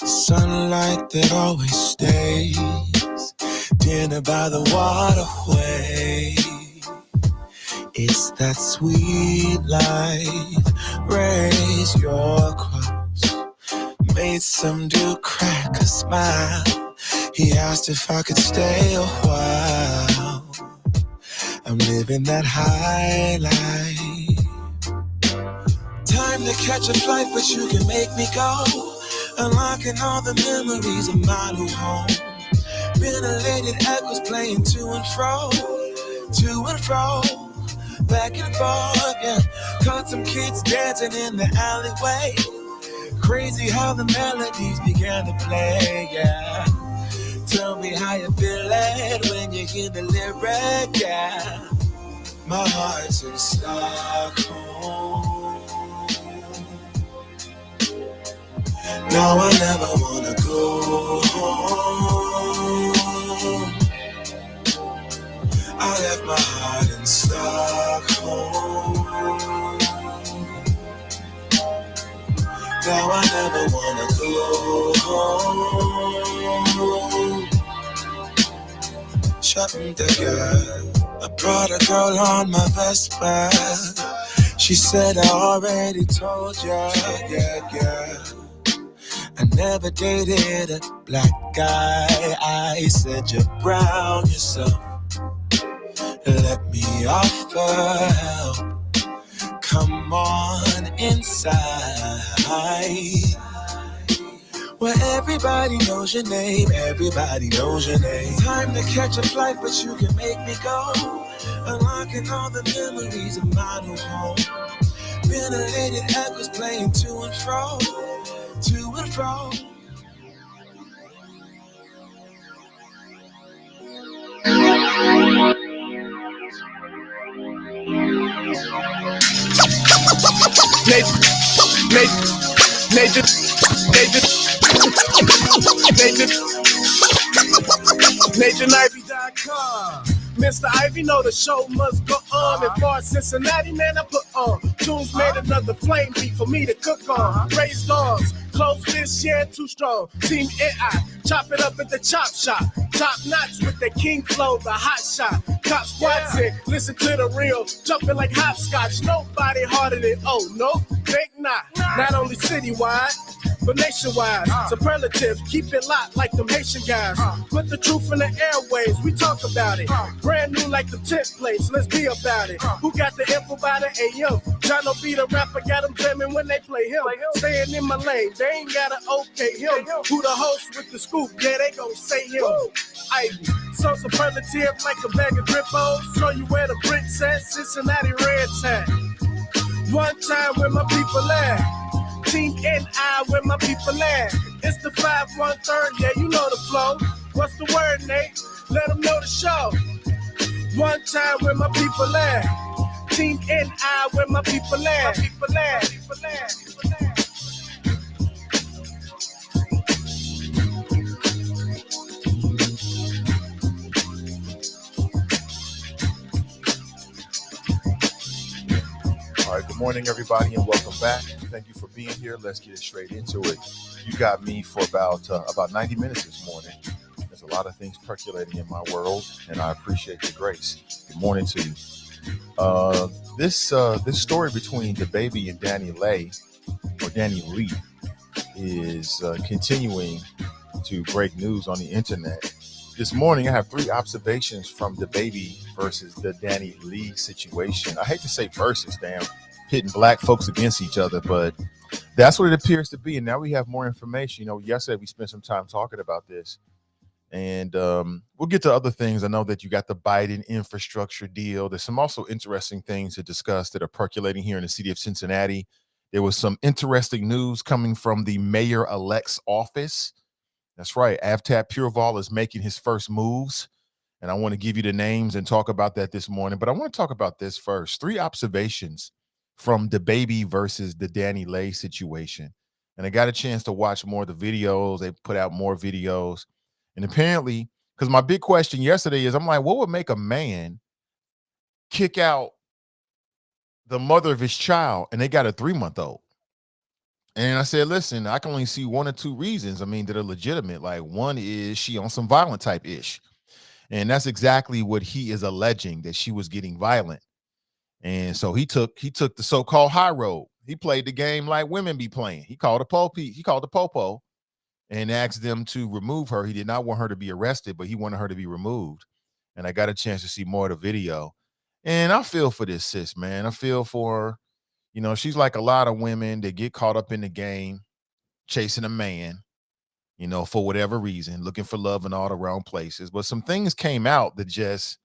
Sunlight that always stays, dinner by the waterway. It's that sweet life. Raise your cross. Made some dude crack a smile. He asked if I could stay a while. I'm living that high life. Time to catch a flight, but you can make me go. Unlocking all the memories of my new home. Ventilated echoes playing to and fro, back and forth, yeah. Caught some kids dancing in the alleyway. Crazy how the melodies began to play, yeah. Tell me how you feel it when you hear the lyric, yeah. My heart's in Stockholm. Now I never wanna go home. I left my heart in Stockholm. Now I never wanna go home. Shopping the girl, I brought a girl on my Vespa. She said I already told ya, yeah. I never dated a black guy. I said you're brown yourself. Let me offer help. Come on inside. Where everybody knows your name. Everybody knows your name. Time to catch a flight, but you can make me go. Unlocking all the memories of my new home. Ventilated echoes playing to and fro. To and fro. NathanIvey.com. Mr. Ivey know the show must go on. As far as Cincinnati, man, I put on. Tunes made another flame beat for me to cook on. Raised arms, close this year, too strong. Team AI, chop it up at the chop shop. Top notch with the king flow, the hot shot. Cop squats in, listen to the real. Jumping like hopscotch, nobody harder than, oh no, think not. Not only citywide, but nationwide. Superlatives, keep it locked like them Haitian guys. Put the truth in the airways, we talk about it. Brand new like the templates, let's be about it. Who got the info by the AM? Jono be the rapper, got them jamming when they play him. Staying in my lane, they ain't gotta okay him. Who the host with the scoop? Yeah, they gon' say him. Ivy, so superlative like a bag of drippos. Show you where the bricks at, Cincinnati Reds at. One time where my people at. Team NI where my people at. It's the 513, yeah, you know the flow. What's the word, Nate? Let them know the show. One time where my people at. Team NI where my people at. All right, good morning, everybody, and welcome back. Thank you for being here. Let's get straight into it. You got me for about 90 minutes this morning. There's a lot of things percolating in my world, and I appreciate your grace. Good morning to you. This story between DaBaby and Dani Leigh is continuing to break news on the internet. This morning, I have 3 observations from DaBaby versus the Dani Leigh situation. I hate to say versus, damn, pitting black folks against each other, but that's what it appears to be. And now we have more information. You know, yesterday we spent some time talking about this, and we'll get to other things. I know that you got the Biden infrastructure deal. There's some also interesting things to discuss that are percolating here in the city of Cincinnati. There was some interesting news coming from the mayor-elect's office. That's right. Avtab Pureval is making his first moves, and I want to give you the names and talk about that this morning. But I want to talk about this first. 3 observations from DaBaby versus the Dani Leigh situation. And I got a chance to watch more of the videos. They put out more videos. And apparently Because my big question yesterday is, I'm like, what would make a man kick out the mother of his child and they got a 3-month-old? And I said, listen, I can only see one or two reasons. I mean, that are legitimate. Like, one is she on some violent type ish. And that's exactly what he is alleging, that she was getting violent. And so he took the so-called high road. He played the game like women be playing. He called the popo and asked them to remove her. He did not want her to be arrested, but he wanted her to be removed. And I got a chance to see more of the video. And I feel for this sis, man. I feel for her. You know, she's like a lot of women that get caught up in the game, chasing a man, you know, for whatever reason, looking for love in all the wrong places. But some things came out that just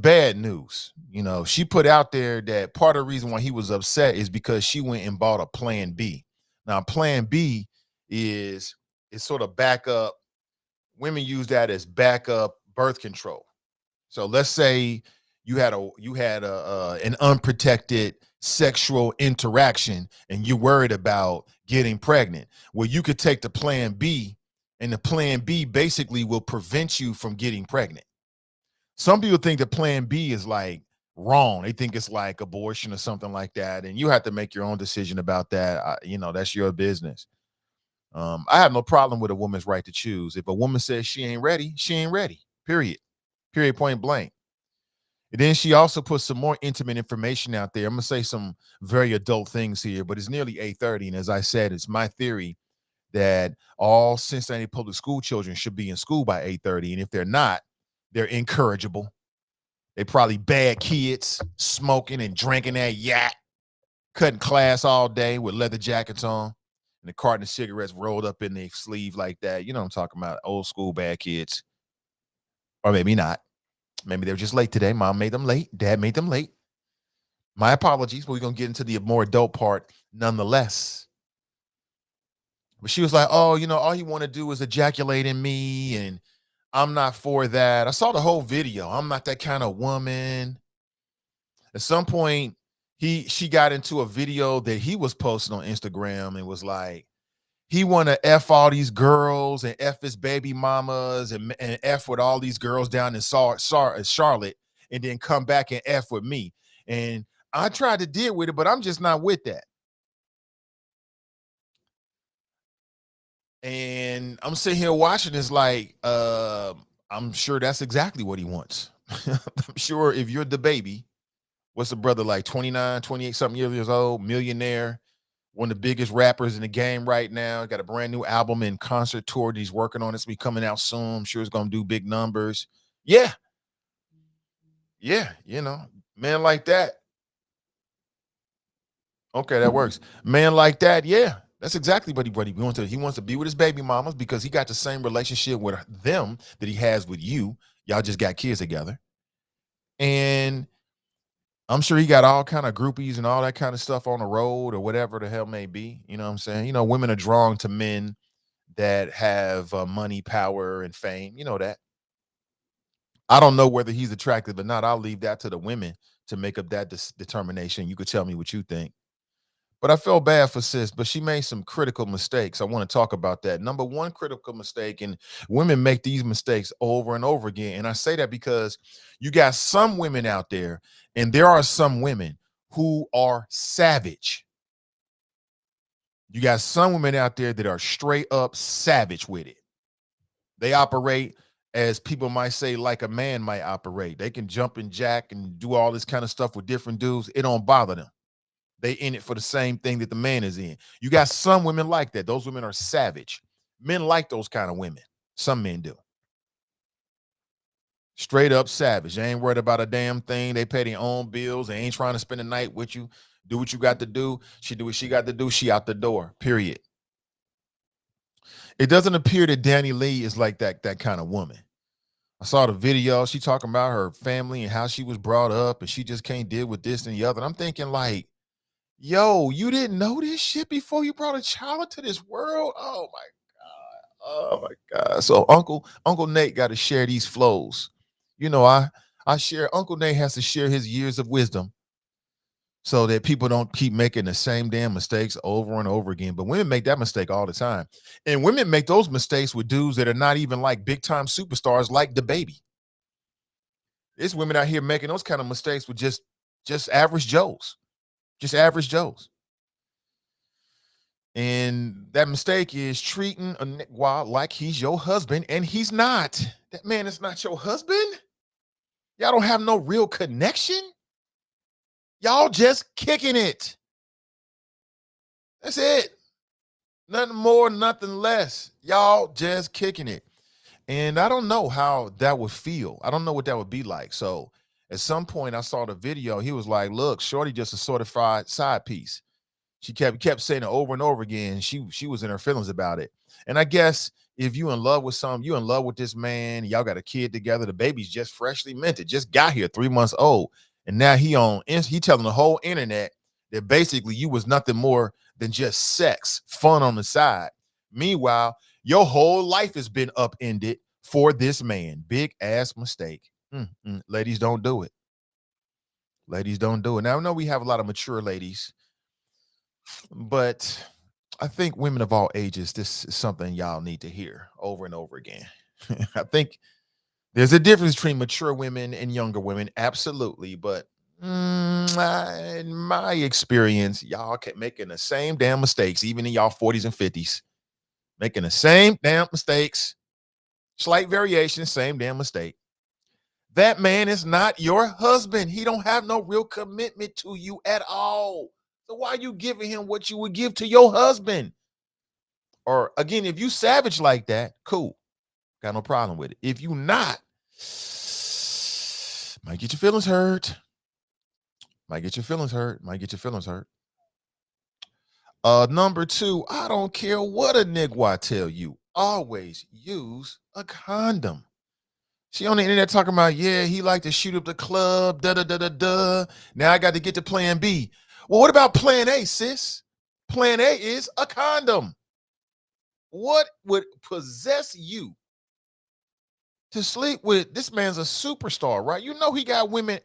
bad news. You know, she put out there that part of the reason why he was upset is because she went and bought a plan B. Now, plan B is sort of backup. Women use that as backup birth control. So let's say you had an unprotected sexual interaction and you're worried about getting pregnant. Well, you could take the plan B, and the plan B basically will prevent you from getting pregnant. Some people think that plan B is like wrong. They think it's like abortion or something like that. And you have to make your own decision about that. You know, that's your business. I have no problem with a woman's right to choose. If a woman says she ain't ready, she ain't ready. Period. Period, point blank. And then she also put some more intimate information out there. I'm going to say some very adult things here, but it's nearly 8:30. And as I said, it's my theory that all Cincinnati public school children should be in school by 8:30. And if they're not, they're incorrigible. They probably bad kids, smoking and drinking that yak, cutting class all day with leather jackets on and a carton of cigarettes rolled up in their sleeve like that. You know what I'm talking about, old school bad kids. Or maybe not. Maybe they were just late today. Mom made them late. Dad made them late. My apologies, but we're going to get into the more adult part nonetheless. But she was like, oh, you know, all you want to do is ejaculate in me, and I'm not for that. I saw the whole video. I'm not that kind of woman. At some point, she got into a video that he was posting on Instagram and was like, he want to F all these girls and F his baby mamas and F with all these girls down in Charlotte and then come back and F with me. And I tried to deal with it, but I'm just not with that. And I'm sitting here watching this like, I'm sure that's exactly what he wants. I'm sure if you're DaBaby, what's the brother like, 29, 28 something years old, millionaire, one of the biggest rappers in the game right now, got a brand new album and concert tour that he's working on. It's be coming out soon. I'm sure it's going to do big numbers. Yeah. Yeah. You know, man like that. Okay, that works. Man like that. Yeah. That's exactly what he wants to. He wants to be with his baby mamas because he got the same relationship with them that he has with you. Y'all just got kids together. And I'm sure he got all kind of groupies and all that kind of stuff on the road or whatever the hell may be. You know what I'm saying? You know, women are drawn to men that have money, power, and fame. You know that. I don't know whether he's attractive or not. I'll leave that to the women to make up that determination. You could tell me what you think. But I felt bad for sis, but she made some critical mistakes. I want to talk about that. Number one critical mistake, and women make these mistakes over and over again. And I say that because you got some women out there, and there are some women who are savage. You got some women out there that are straight up savage with it. They operate, as people might say, like a man might operate. They can jump and jack and do all this kind of stuff with different dudes. It don't bother them. They in it for the same thing that the man is in. You got some women like that. Those women are savage. Men like those kind of women. Some men do. Straight up savage. They ain't worried about a damn thing. They pay their own bills. They ain't trying to spend the night with you. Do what you got to do. She do what she got to do. She out the door. Period. It doesn't appear that Leigh is like that kind of woman. I saw the video. She talking about her family and how she was brought up and she just can't deal with this and the other. And I'm thinking like, yo, you didn't know this shit before you brought a child into this world? Oh my God. Oh my God. So Uncle Nate got to share these flows. You know, I share, Uncle Nate has to share his years of wisdom so that people don't keep making the same damn mistakes over and over again. But women make that mistake all the time. And women make those mistakes with dudes that are not even like big time superstars like DaBaby. There's women out here making those kind of mistakes with just average Joes. Just average Joes. And that mistake is treating a nigga like he's your husband, and he's not. That man is not your husband. Y'all don't have no real connection. Y'all just kicking it. That's it. Nothing more, nothing less. Y'all just kicking it. And I don't know how that would feel. I don't know what that would be like. So at some point I saw the video. He was like, look, shorty just a certified side piece. She kept saying it over and over again. She was in her feelings about it. And I guess if you in love with something, you in love with this man, y'all got a kid together, the baby's just freshly minted, just got here 3 months old. And now he telling the whole internet that basically you was nothing more than just sex, fun on the side. Meanwhile, your whole life has been upended for this man. Big ass mistake. Ladies, don't do it. Ladies, don't do it. Now, I know we have a lot of mature ladies, but I think women of all ages, this is something y'all need to hear over and over again. I think there's a difference between mature women and younger women, absolutely. But in my experience, y'all kept making the same damn mistakes, even in y'all 40s and 50s. Making the same damn mistakes, slight variation, same damn mistake. That man is not your husband. He don't have no real commitment to you at all. So why are you giving him what you would give to your husband? Or again, if you savage like that, cool. Got no problem with it. If you not, might get your feelings hurt. Might get your feelings hurt. Might get your feelings hurt. Number 2, I don't care what a nigga tell you. Always use a condom. She on the internet talking about, yeah, he like to shoot up the club, da-da-da-da-da. Now I got to get to plan B. Well, what about plan A, sis? Plan A is a condom. What would possess you to sleep with? This man's a superstar, right? You know he got women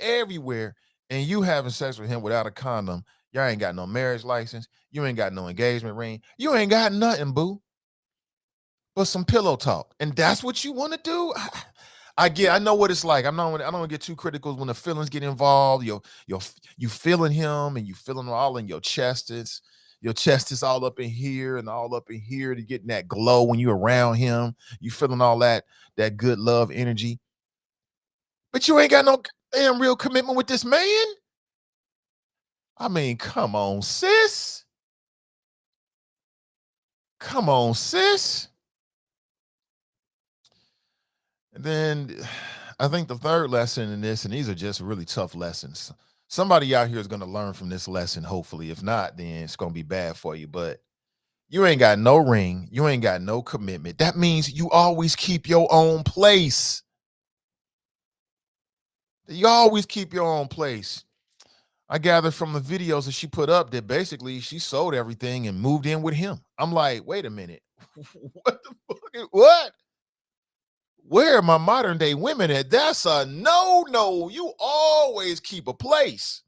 everywhere, and you having sex with him without a condom. Y'all ain't got no marriage license. You ain't got no engagement ring. You ain't got nothing, boo. But some pillow talk. And that's what you want to do? I know what it's like. I don't get too critical when the feelings get involved. You feeling him and you feeling all in your chest. Your chest is all up in here and all up in here to getting that glow when you're around him. You feeling all that good love energy. But you ain't got no damn real commitment with this man. I mean, come on, sis. Come on, sis. And then I think the third lesson in this, and these are just really tough lessons. Somebody out here is going to learn from this lesson, hopefully. If not, then it's going to be bad for you. But you ain't got no ring. You ain't got no commitment. That means you always keep your own place. You always keep your own place. I gathered from the videos that she put up that basically she sold everything and moved in with him. I'm like, wait a minute. What the fuck? What? Where are my modern day women at? That's a no. You always keep a place.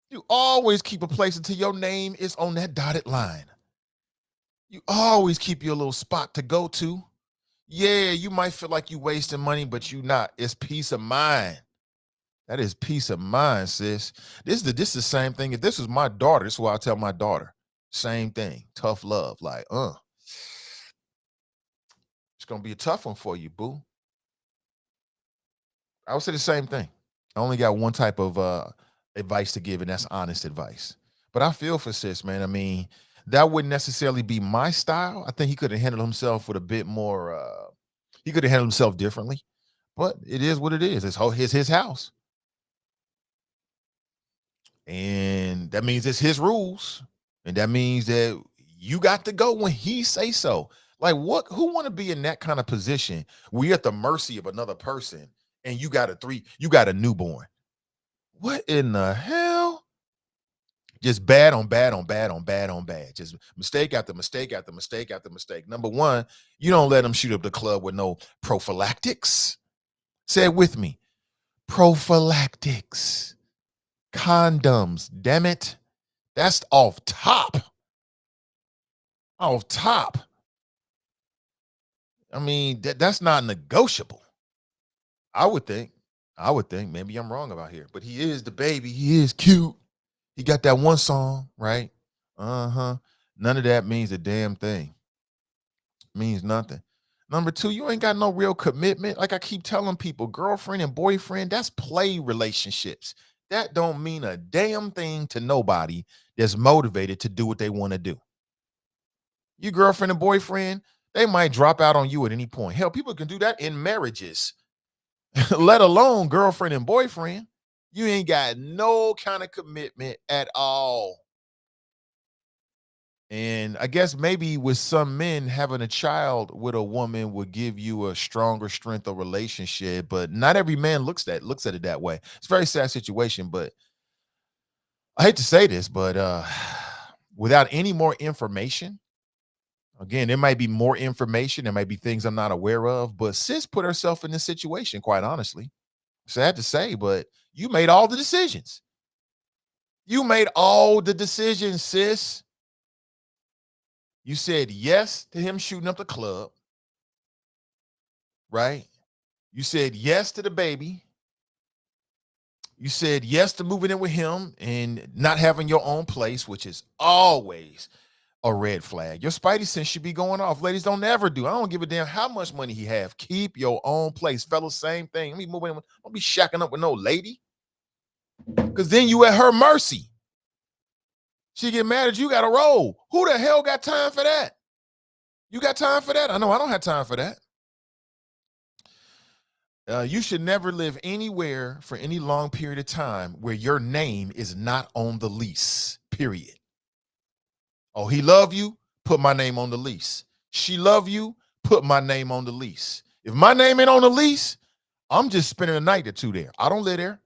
You always keep a place until your name is on that dotted line. You always keep your little spot to go to. Yeah, you might feel like you wasting money, but you not. It's peace of mind. That is peace of mind, sis. This is the same thing. If this was my daughter, this is what I tell my daughter. Same thing. Tough love. Like, it's going to be a tough one for you, boo. I would say the same thing. I only got one type of advice to give, and that's honest advice. But I feel for sis, man. I mean, that wouldn't necessarily be my style. I think he could have handled himself with a bit more, he could have handled himself differently. But it is what it is. It's his house. And that means it's his rules. And that means that you got to go when he say so. Like, who want to be in that kind of position where you're at the mercy of another person and you got a newborn? What in the hell? Just bad on bad on bad on bad on bad. Just mistake after mistake after mistake after mistake. Number 1, you don't let them shoot up the club with no prophylactics. Say it with me. Prophylactics, condoms, damn it. That's off top. Off top. I mean, that's not negotiable. I would think. Maybe I'm wrong about here, but he is DaBaby. He is cute. He got that one song, right? Uh-huh. None of that means a damn thing. Means nothing. Number two, you ain't got no real commitment. Like I keep telling people, girlfriend and boyfriend, that's play relationships. That don't mean a damn thing to nobody that's motivated to do what they want to do. Your girlfriend and boyfriend, they might drop out on you at any point. Hell, people can do that in marriages, let alone girlfriend and boyfriend. You ain't got no kind of commitment at all. And I guess maybe with some men, having a child with a woman would give you a stronger strength of relationship, but not every man looks at it that way. It's a very sad situation, but I hate to say this, but without any more information, again, there might be more information. There might be things I'm not aware of, but sis put herself in this situation, quite honestly. Sad to say, but you made all the decisions. You made all the decisions, sis. You said yes to him shooting up the club, right? You said yes to DaBaby. You said yes to moving in with him and not having your own place, which is always a red flag. Your spidey sense should be going off. Ladies, don't ever do. I don't give a damn how much money he have. Keep your own place. Fellas, same thing. Let me move in. Don't be shacking up with no lady, because then you at her mercy. She get mad at you, got to roll. Who the hell got time for that? You got time for that? I know I don't have time for that. You should never live anywhere for any long period of time where your name is not on the lease, period. Oh, he love you? Put my name on the lease. She love you? Put my name on the lease. If my name ain't on the lease, I'm just spending a night or two there. I don't live there.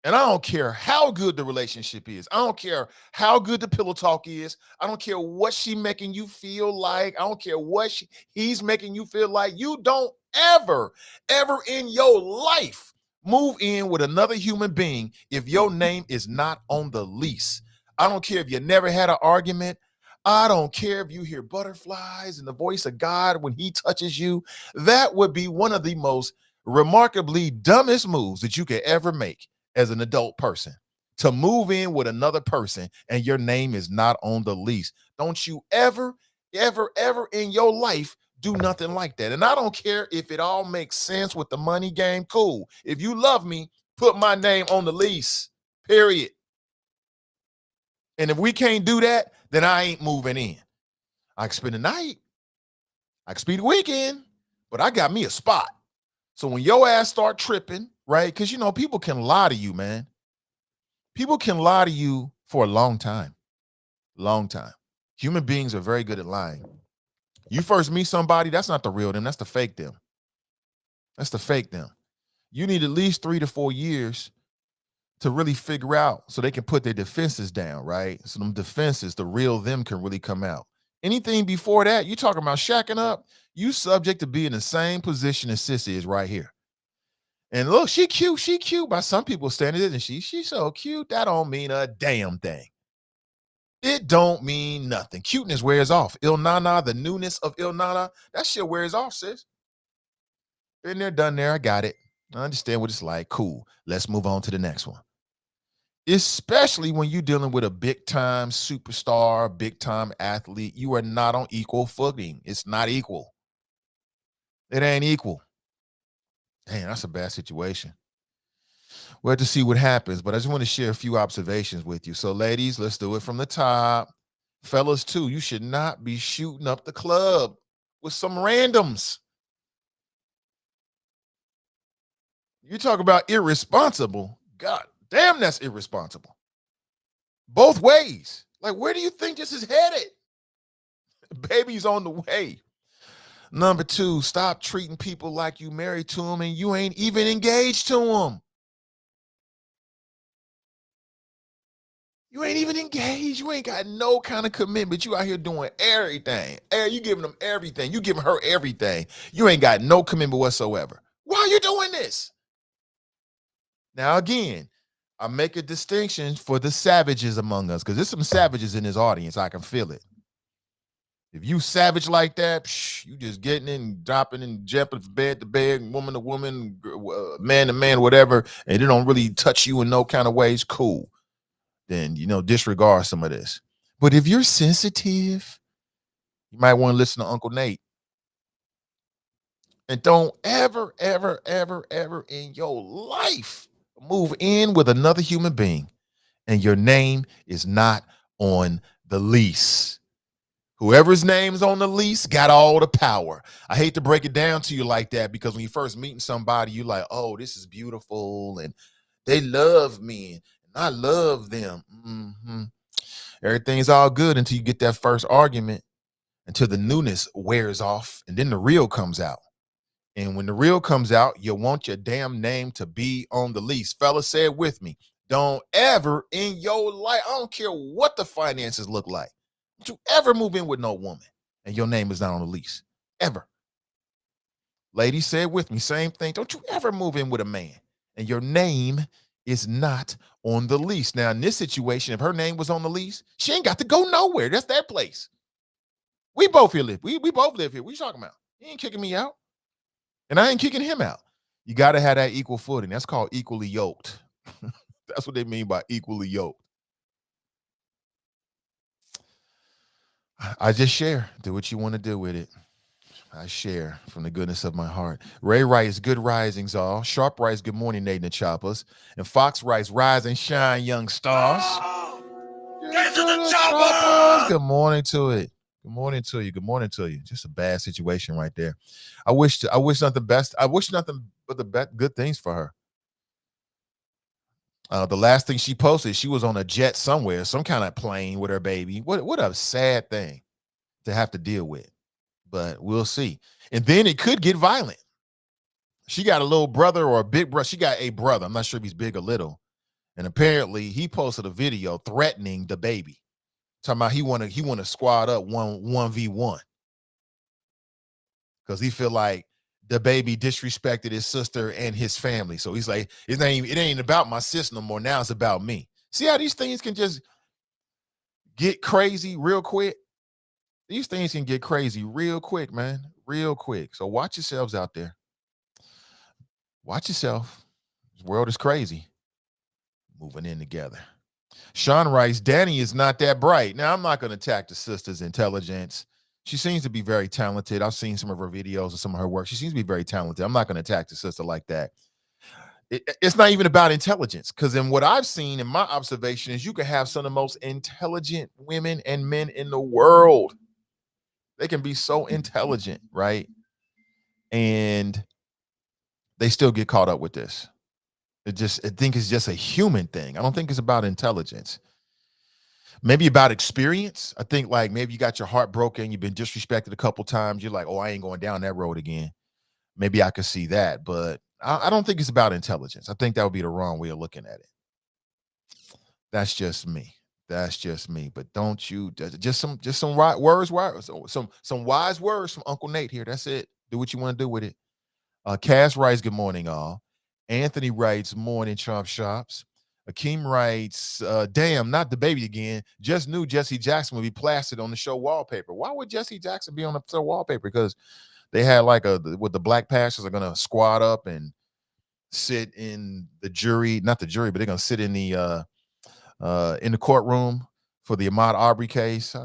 And I don't care how good the relationship is. I don't care how good the pillow talk is. I don't care what she making you feel like. I don't care what he's making you feel like. You don't ever in your life move in with another human being if your name is not on the lease. I don't care if you never had an argument. I don't care if you hear butterflies and the voice of God when he touches you. That would be one of the most remarkably dumbest moves that you could ever make as an adult person, to move in with another person and your name is not on the lease. Don't you ever in your life do nothing like that. And I don't care if it all makes sense with the money game. Cool. If you love me, put my name on the lease, period. And if we can't do that, then I ain't moving in. I can spend the night, I can spend the weekend, but I got me a spot. So when your ass start tripping, right? Because, you know, people can lie to you, man. People can lie to you for a long time. Long time. Human beings are very good at lying. You first meet somebody, that's not the real them. That's the fake them. That's the fake them. You need at least 3 to 4 years to really figure out so they can put their defenses down, right? So them defenses, the real them can really come out. Anything before that, you talking about shacking up, you subject to be in the same position as Sissy is right here. And look, she cute. By some people standards, isn't she? She's so cute. That don't mean a damn thing. It don't mean nothing. Cuteness wears off. Il Nana, the newness of Il Nana, that shit wears off, sis. Been there, done there. I got it. I understand what it's like. Cool. Let's move on to the next one. Especially when you're dealing with a big-time superstar, big-time athlete, you are not on equal footing. It's not equal. It ain't equal. Damn, that's a bad situation. We'll have to see what happens, but I just want to share a few observations with you. So, ladies, let's do it from the top. Fellas, too, you should not be shooting up the club with some randoms. You talk about irresponsible. God damn, that's irresponsible. Both ways. Like, where do you think this is headed? Baby's on the way. Number 2, stop treating people like you married to them and you ain't even engaged to them. You ain't even engaged. You ain't got no kind of commitment. You out here doing everything. You giving them everything. You giving her everything. You ain't got no commitment whatsoever. Why are you doing this? Now, again, I make a distinction for the savages among us because there's some savages in this audience. I can feel it. If you savage like that, you just getting in, and dropping and jumping from bed to bed, woman to woman, man to man, whatever, and it don't really touch you in no kind of ways, cool. Then, disregard some of this. But if you're sensitive, you might want to listen to Uncle Nate. And don't ever, ever, ever, ever in your life move in with another human being and your name is not on the lease. Whoever's name is on the lease got all the power. I hate to break it down to you like that because when you first meeting somebody, you're like, oh, this is beautiful and they love me and I love them. Everything's all good until you get that first argument, until the newness wears off and then the real comes out. And when the real comes out, you want your damn name to be on the lease. Fellas, say it with me. Don't ever in your life, I don't care what the finances look like, don't you ever move in with no woman and your name is not on the lease. Ever. Ladies, say it with me. Same thing. Don't you ever move in with a man and your name is not on the lease. Now, in this situation, if her name was on the lease, she ain't got to go nowhere. That's their place. We both here live. We both live here. What you talking about? He ain't kicking me out. And I ain't kicking him out. You got to have that equal footing. That's called equally yoked. That's what they mean by equally yoked. I just share. Do what you want to do with it. I share from the goodness of my heart. Ray writes, good risings all. Sharp writes, good morning, Nathan and Choppers. And Fox writes, rise and shine, young stars. Get to the choppers. Good morning to it. Good morning to you. Good morning to you. Just a bad situation right there. I wish nothing best. I wish nothing but the good things for her. The last thing she posted, she was on a jet somewhere, some kind of plane with her baby. What a sad thing to have to deal with. But we'll see. And then it could get violent. She got a little brother or a big brother. She got a brother. I'm not sure if he's big or little. And apparently he posted a video threatening DaBaby. Talking about he want to squad up 1v1 because he feel like DaBaby disrespected his sister and his family. So he's like, it ain't about my sis no more. Now it's about me. See how these things can just get crazy real quick? These things can get crazy real quick, man. Real quick. So watch yourselves out there. Watch yourself. This world is crazy. Moving in together. Sean writes, Dani is not that bright. Now, I'm not going to attack the sister's intelligence. She seems to be very talented. I've seen some of her videos and some of her work. She seems to be very talented. I'm not going to attack the sister like that. It's not even about intelligence, because in what I've seen in my observation is you can have some of the most intelligent women and men in the world. They can be so intelligent, right? And they still get caught up with this. I think it's just a human thing. I don't think it's about intelligence. Maybe about experience. I think like maybe you got your heart broken, you've been disrespected a couple times. You're like, oh, I ain't going down that road again. Maybe I could see that, but I don't think it's about intelligence. I think that would be the wrong way of looking at it. That's just me. That's just me. But don't you just some words, some wise words from Uncle Nate here. That's it. Do what you want to do with it. Cass writes, good morning, all. Anthony writes, morning, Chomp Shops. Akeem writes, damn, not DaBaby again. Just knew Jesse Jackson would be plastered on the show wallpaper. Why would Jesse Jackson be on the show wallpaper? Because they had like what the black pastors are going to squad up and sit in the jury, not the jury, but they're going to sit in the courtroom for the Ahmaud Arbery case.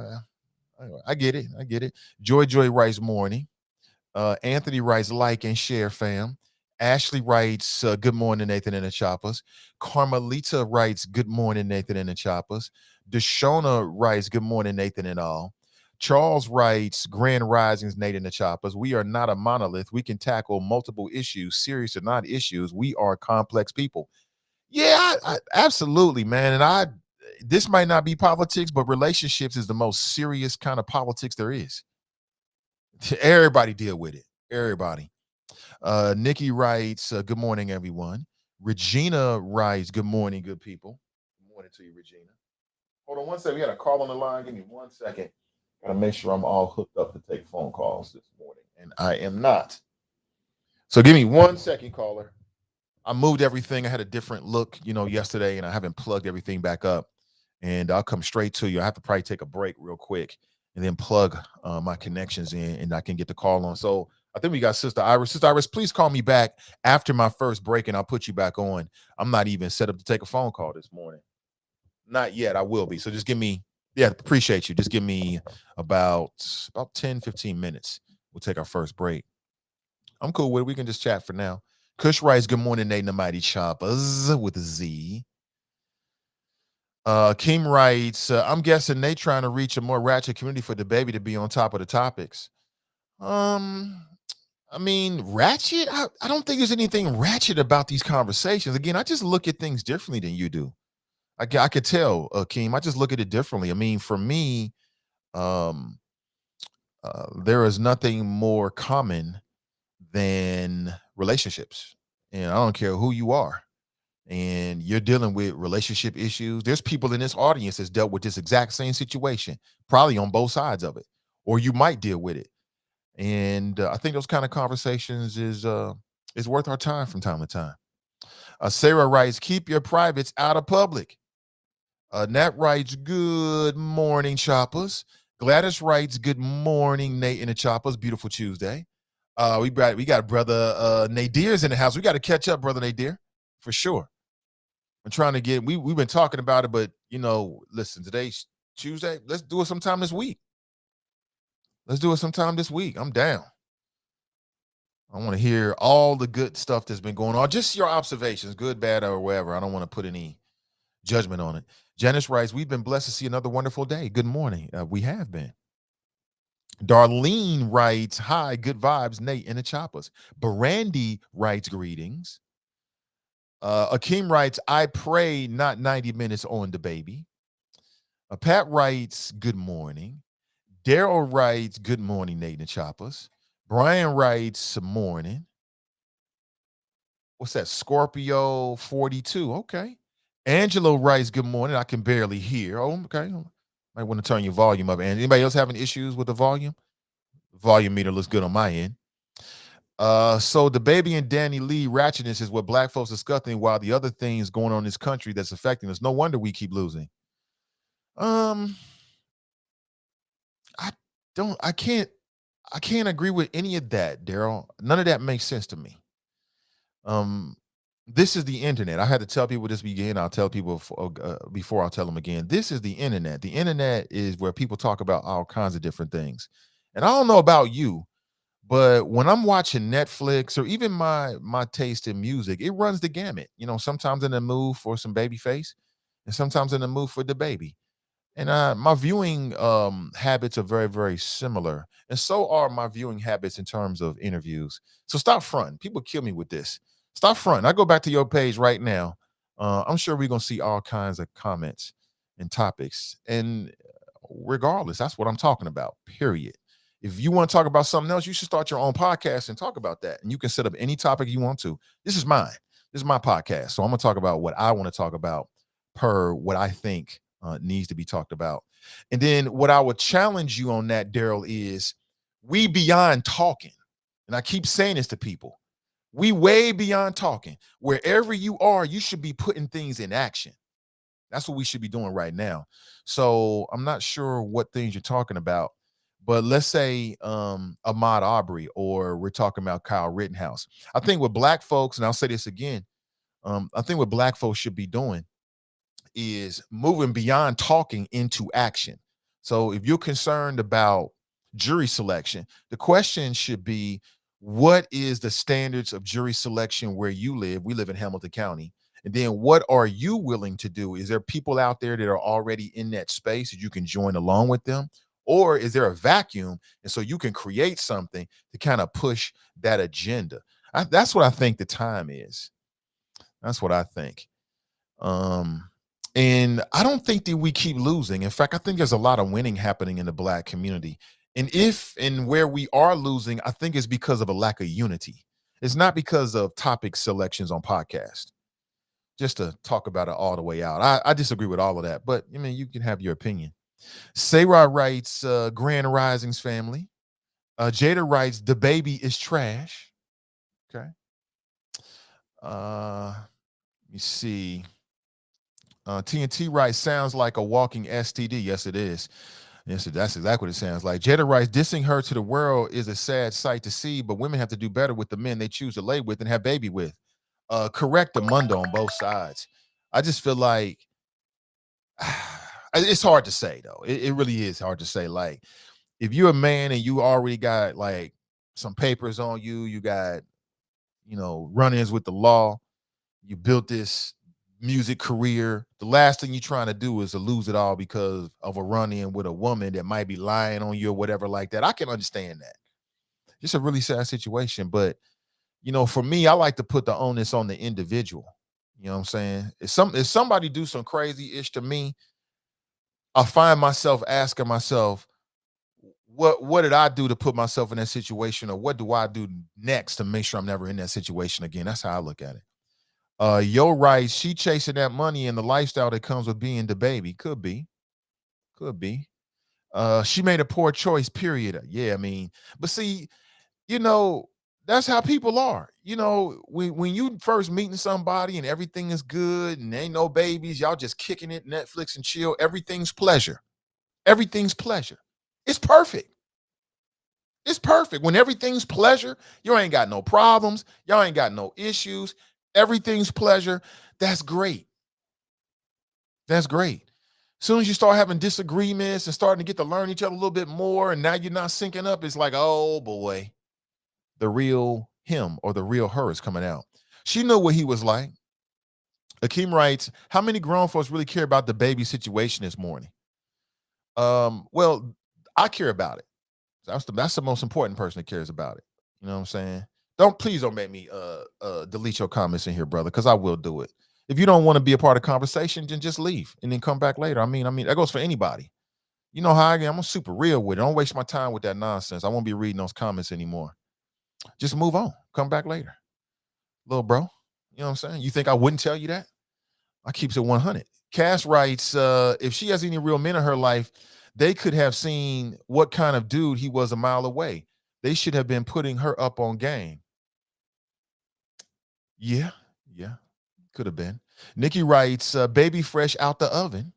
I get it. I get it. Joy writes, morning. Anthony writes, like and share, fam. Ashley writes, good morning, Nathan and the Choppers. Carmelita writes, good morning, Nathan and the Choppers. Deshona writes, good morning, Nathan and all. Charles writes, grand risings, Nathan and the Choppers. We are not a monolith. We can tackle multiple issues, serious or not issues. We are complex people. Yeah, absolutely, man. And this might not be politics, but relationships is the most serious kind of politics there is. Everybody deal with it. Everybody. Nikki writes, good morning, everyone. Regina writes, good morning, good people. Good morning to you, Regina. Hold on one second. We got a call on the line. Give me 1 second. Gotta make sure I'm all hooked up to take phone calls this morning. And I am not. So give me 1 second, caller. I moved everything. I had a different look, yesterday, and I haven't plugged everything back up. And I'll come straight to you. I have to probably take a break real quick and then plug my connections in, and I can get the call on. So I think we got Sister Iris. Sister Iris, please call me back after my first break, and I'll put you back on. I'm not even set up to take a phone call this morning. Not yet. I will be. So just give me, appreciate you. Just give me about 10, 15 minutes. We'll take our first break. I'm cool with it. We can just chat for now. Kush writes, good morning, Nathan the Mighty Choppers with a Z. Keem writes, I'm guessing they trying to reach a more ratchet community for DaBaby to be on top of the topics. I mean, ratchet? I don't think there's anything ratchet about these conversations. Again, I just look at things differently than you do. I could tell, Keem. I just look at it differently. I mean, for me, um, there is nothing more common than relationships. And I don't care who you are. And you're dealing with relationship issues. There's people in this audience that's dealt with this exact same situation, probably on both sides of it, or you might deal with it. And I think those kind of conversations is worth our time from time to time. Sarah writes, keep your privates out of public. Nat writes, good morning, Choppers. Gladys writes, good morning, Nate and the Choppers. Beautiful Tuesday. We got brother Nadir's in the house. We got to catch up, brother Nadir, for sure. I'm trying to get, we've been talking about it, but listen, today's Tuesday. Let's do it sometime this week. I'm down. I want to hear all the good stuff that's been going on. Just your observations, good, bad, or whatever. I don't want to put any judgment on it. Janice writes, we've been blessed to see another wonderful day. Good morning. We have been. Darlene writes, hi, good vibes, Nate and the Choppers. Brandy writes, greetings. Akeem writes, I pray not 90 minutes on DaBaby. Pat writes, good morning. Daryl writes, good morning, Nate and the Choppers. Brian writes, morning. What's that? Scorpio 42. Okay. Angelo writes, good morning. I can barely hear. Oh, okay. Might want to turn your volume up. And anybody else having issues with the volume? Volume meter looks good on my end. So DaBaby and Dani Leigh ratchetness is what black folks are discussing, while the other things going on in this country that's affecting us. No wonder we keep losing. I can't agree with any of that, Daryl. None of that makes sense to me. This is the internet. I had to tell people this again. I'll tell people before I'll tell them again. This is the internet. The internet is where people talk about all kinds of different things. And I don't know about you, but when I'm watching Netflix or even my taste in music, it runs the gamut. Sometimes in the mood for some Babyface, and sometimes in the mood for DaBaby. And my viewing habits are very, very similar. And so are my viewing habits in terms of interviews. So stop fronting. People kill me with this. Stop fronting. I go back to your page right now. I'm sure we're going to see all kinds of comments and topics. And regardless, that's what I'm talking about, period. If you want to talk about something else, you should start your own podcast and talk about that. And you can set up any topic you want to. This is mine. This is my podcast. So I'm going to talk about what I want to talk about per what I think needs to be talked about. And then what I would challenge you on that, Daryl, is we beyond talking. And I keep saying this to people. We way beyond talking. Wherever you are, you should be putting things in action. That's what we should be doing right now. So I'm not sure what things you're talking about, but let's say Ahmaud Arbery, or we're talking about Kyle Rittenhouse. I think what black folks, and I'll say this again, I think what black folks should be doing is moving beyond talking into action. So if you're concerned about jury selection, the question should be, what is the standards of jury selection where you live? We live in Hamilton County. And then what are you willing to do? Is there people out there that are already in that space that you can join along with them? Or is there a vacuum? And so you can create something to kind of push that agenda. That's what I think the time is. That's what I think. And I don't think that we keep losing. In fact, I think there's a lot of winning happening in the black community. And where we are losing, I think it's because of a lack of unity. It's not because of topic selections on podcast. Just to talk about it all the way out. I disagree with all of that, but I mean, you can have your opinion. Sarah writes, Grand Risings family. Jada writes, DaBaby is trash. Okay. Let me see. TNT Rice sounds like a walking STD. Yes, it is. Yes, that's exactly what it sounds like. Jada Rice dissing her to the world is a sad sight to see, but women have to do better with the men they choose to lay with and have baby with. Correct the mundo on both sides. I just feel like it's hard to say though. It really is hard to say. Like, if you're a man and you already got like some papers on you, you got, run-ins with the law, you built this music career, the last thing you're trying to do is to lose it all because of a run-in with a woman that might be lying on you or whatever like that. I can understand that. It's a really sad situation, but for me, I like to put the onus on the individual. You know what I'm saying? If somebody do some crazy ish to me, I find myself asking myself, what did I do to put myself in that situation, or what do I do next to make sure I'm never in that situation again? That's how I look at it. Yo, right, she chasing that money and the lifestyle that comes with being DaBaby. Could be. She made a poor choice, period. Yeah, I mean, but see, that's how people are. When you first meeting somebody and everything is good and ain't no babies, y'all just kicking it, Netflix and chill. Everything's pleasure. Everything's pleasure. It's perfect. It's perfect. When everything's pleasure, you ain't got no problems. Y'all ain't got no issues. Everything's pleasure. That's great. That's great. As soon as you start having disagreements and starting to get to learn each other a little bit more, and now you're not syncing up, it's like, oh boy, the real him or the real her is coming out. She knew what he was like. Akeem writes, how many grown folks really care about DaBaby situation this morning? Well, I care about it. That's the most important person that cares about it. You know what I'm saying? Please don't make me delete your comments in here, brother, because I will do it. If you don't want to be a part of the conversation, then just leave and then come back later. I mean, that goes for anybody. You know how I am. I'm super real with it. Don't waste my time with that nonsense. I won't be reading those comments anymore. Just move on. Come back later. Little bro. You know what I'm saying? You think I wouldn't tell you that? I keeps it 100. Cass writes, if she has any real men in her life, they could have seen what kind of dude he was a mile away. They should have been putting her up on game. Yeah, could have been. Nikki writes, baby fresh out the oven.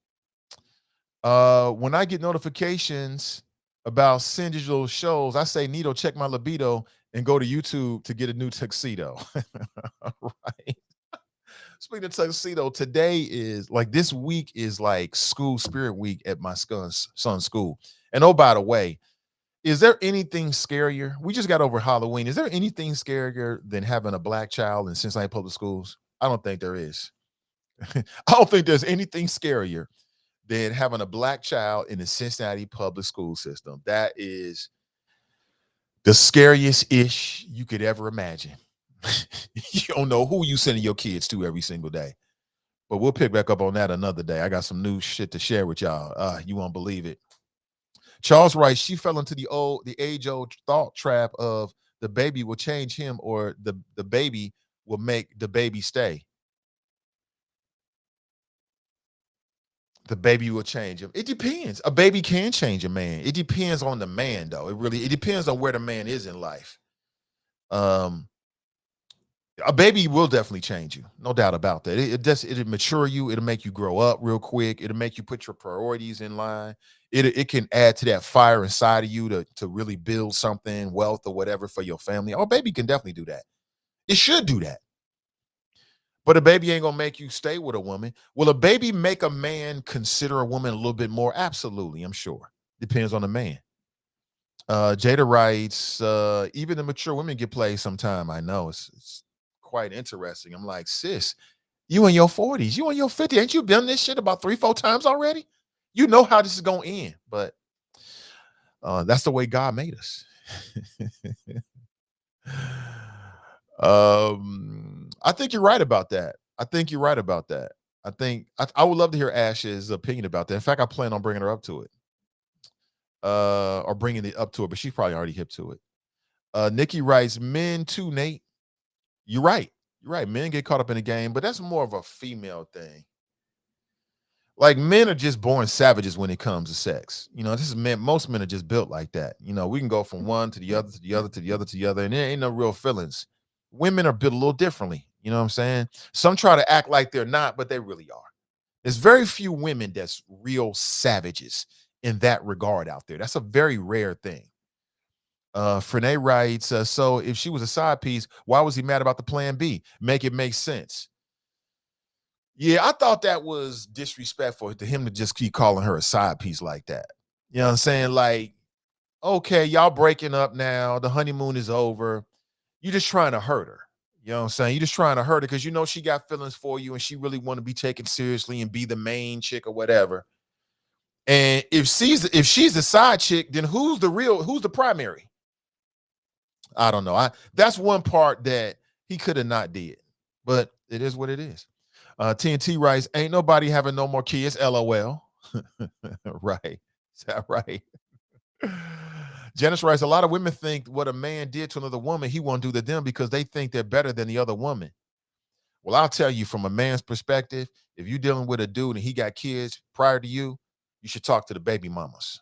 When I get notifications about digital shows, I say, Nito, check my libido and go to YouTube to get a new tuxedo. Right. Speaking of tuxedo, today is like, this week is like school spirit week at my son's school. And oh, by the way, is there anything scarier? We just got over Halloween. Is there anything scarier than having a black child in Cincinnati public schools? I don't think there is. I don't think there's anything scarier than having a black child in the Cincinnati public school system. That is the scariest ish you could ever imagine. You don't know who you sending your kids to every single day. But we'll pick back up on that another day. I got some new shit to share with y'all. You won't believe it. Charles writes, she fell into the age-old thought trap of the baby will change him, or the baby will make the baby stay. The baby will change him. It depends. A baby can change a man. It depends on the man, though. It depends on where the man is in life. A baby will definitely change you, no doubt about that. It'll mature you. It'll make you grow up real quick. It'll make you put your priorities in line. It can add to that fire inside of you to really build something, wealth or whatever for your family. A baby can definitely do that. It should do that. But a baby ain't gonna make you stay with a woman. Will a baby make a man consider a woman a little bit more? Absolutely, I'm sure. Depends on the man. Jada writes, even the mature women get played sometime. I know it's quite interesting. I'm like, sis, you in your 40s, you in your 50s. Ain't you done this shit about 3-4 times already? You know how this is gonna end, but that's the way God made us. I think you're right about that. I would love to hear Ash's opinion about that. In fact, I plan on bringing her up to it. Or bringing it up to her, but she's probably already hip to it. Nikki writes, men too, Nate. You're right. Men get caught up in the game, but that's more of a female thing. Like, men are just born savages when it comes to sex. This is men. Most men are just built like that. We can go from one to the other, to the other, to the other, to the other, and there ain't no real feelings. Women are built a little differently. You know what I'm saying? Some try to act like they're not, but they really are. There's very few women that's real savages in that regard out there. That's a very rare thing. Frene writes, so if she was a side piece, why was he mad about the plan B? Make it make sense. Yeah, I thought that was disrespectful to him to just keep calling her a side piece like that. You know what I'm saying? Like, okay, y'all breaking up now. The honeymoon is over. You're just trying to hurt her. You know what I'm saying? You're just trying to hurt her because you know she got feelings for you and she really want to be taken seriously and be the main chick or whatever. And if she's the side chick, then who's the primary? I don't know. That's one part that he could have not did, but it is what it is. TNT writes, ain't nobody having no more kids, LOL. Right. Is that right? Janice writes, a lot of women think what a man did to another woman, he won't do to them because they think they're better than the other woman. Well, I'll tell you from a man's perspective, if you're dealing with a dude and he got kids prior to you, you should talk to the baby mamas.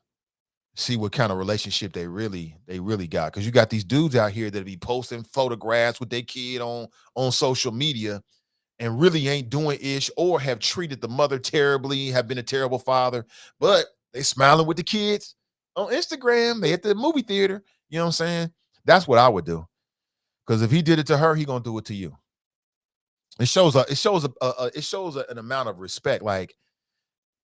See what kind of relationship they really got. Because you got these dudes out here that be posting photographs with their kid on social media and really ain't doing ish or have treated the mother terribly, have been a terrible father, but they smiling with the kids on Instagram. They at the movie theater. You know what I'm saying? That's what I would do. Because if he did it to her, he gonna do it to you. It shows an amount of respect. Like,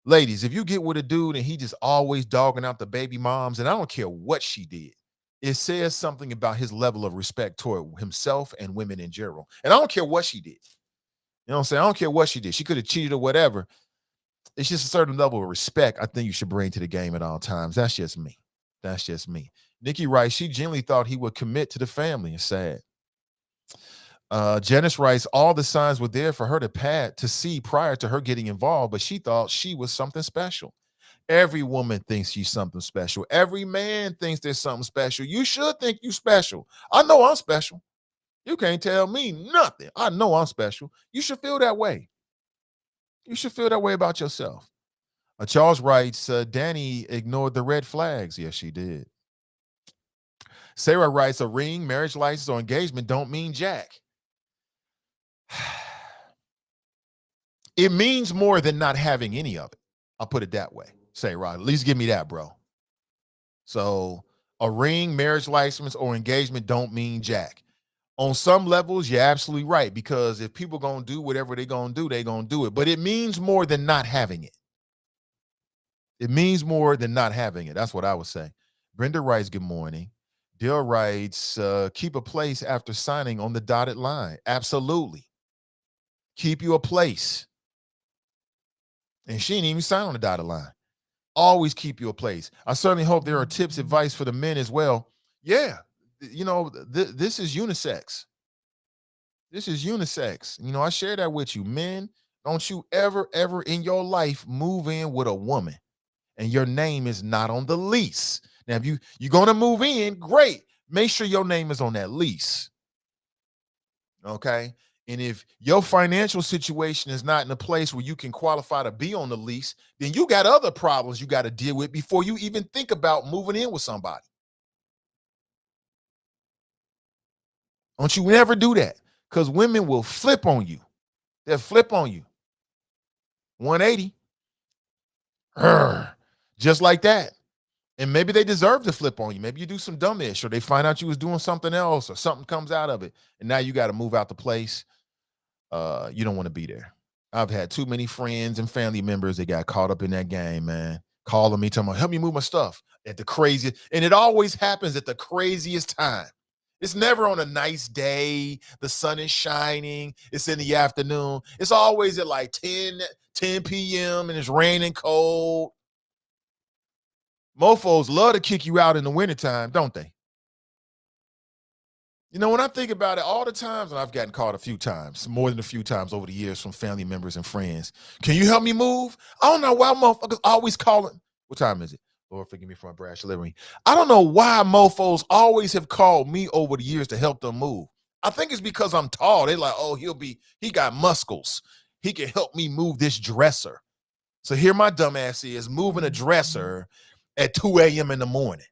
ladies, if you get with a dude and he just always dogging out the baby moms, and I don't care what she did, it says something about his level of respect toward himself and women in general. And I don't care what she did. You know what I'm saying? I don't care what she did. She could have cheated or whatever. It's just a certain level of respect I think you should bring to the game at all times. That's just me. That's just me. Nikki writes, she genuinely thought he would commit to the family. It's sad. Janice writes, all the signs were there for her to see prior to her getting involved, but she thought she was something special. Every woman thinks she's something special. Every man thinks there's something special. You should think you special. I know I'm special. You can't tell me nothing. I know I'm special. You should feel that way. You should feel that way about yourself. Charles writes, Dani ignored the red flags. Yes, she did. Sarah writes, a ring, marriage license, or engagement don't mean jack. It means more than not having any of it. I'll put it that way. Say, right, at least give me that, bro. So a ring, marriage license, or engagement don't mean jack. On some levels, you're absolutely right, because if people going to do whatever they're going to do it. But it means more than not having it. It means more than not having it. That's what I would say. Brenda writes, good morning. Dale writes, keep a place after signing on the dotted line. Absolutely. Keep you a place. And she didn't even sign on the dotted line. Always keep you a place. I certainly hope there are tips, advice for the men as well. Yeah. You know, this is unisex. This is unisex. You know, I share that with you. Men, don't you ever in your life move in with a woman and your name is not on the lease. Now, if you're going to move in, great. Make sure your name is on that lease. Okay? And if your financial situation is not in a place where you can qualify to be on the lease, then you got other problems you got to deal with before you even think about moving in with somebody. Don't you never do that, because women will flip on you. They'll flip on you. 180. Just like that. And maybe they deserve to flip on you. Maybe you do some dumbish, or they find out you was doing something else, or something comes out of it, and now you got to move out the place. You don't want to be there. I've had too many friends and family members that got caught up in that game, man. Calling me, telling me, help me move my stuff at the craziest. And it always happens at the craziest time. It's never on a nice day. The sun is shining. It's in the afternoon. It's always at like 10 p.m. and it's raining cold. Mofos love to kick you out in the wintertime, don't they? You know, when I think about it, all the times, and I've gotten caught a few times, more than a few times over the years from family members and friends. Can you help me move? I don't know why motherfuckers always calling. What time is it? Lord, forgive me for my brash delivery. I don't know why mofos always have called me over the years to help them move. I think it's because I'm tall. They're like, oh, he got muscles. He can help me move this dresser. So here my dumb ass is moving a dresser at 2 a.m. in the morning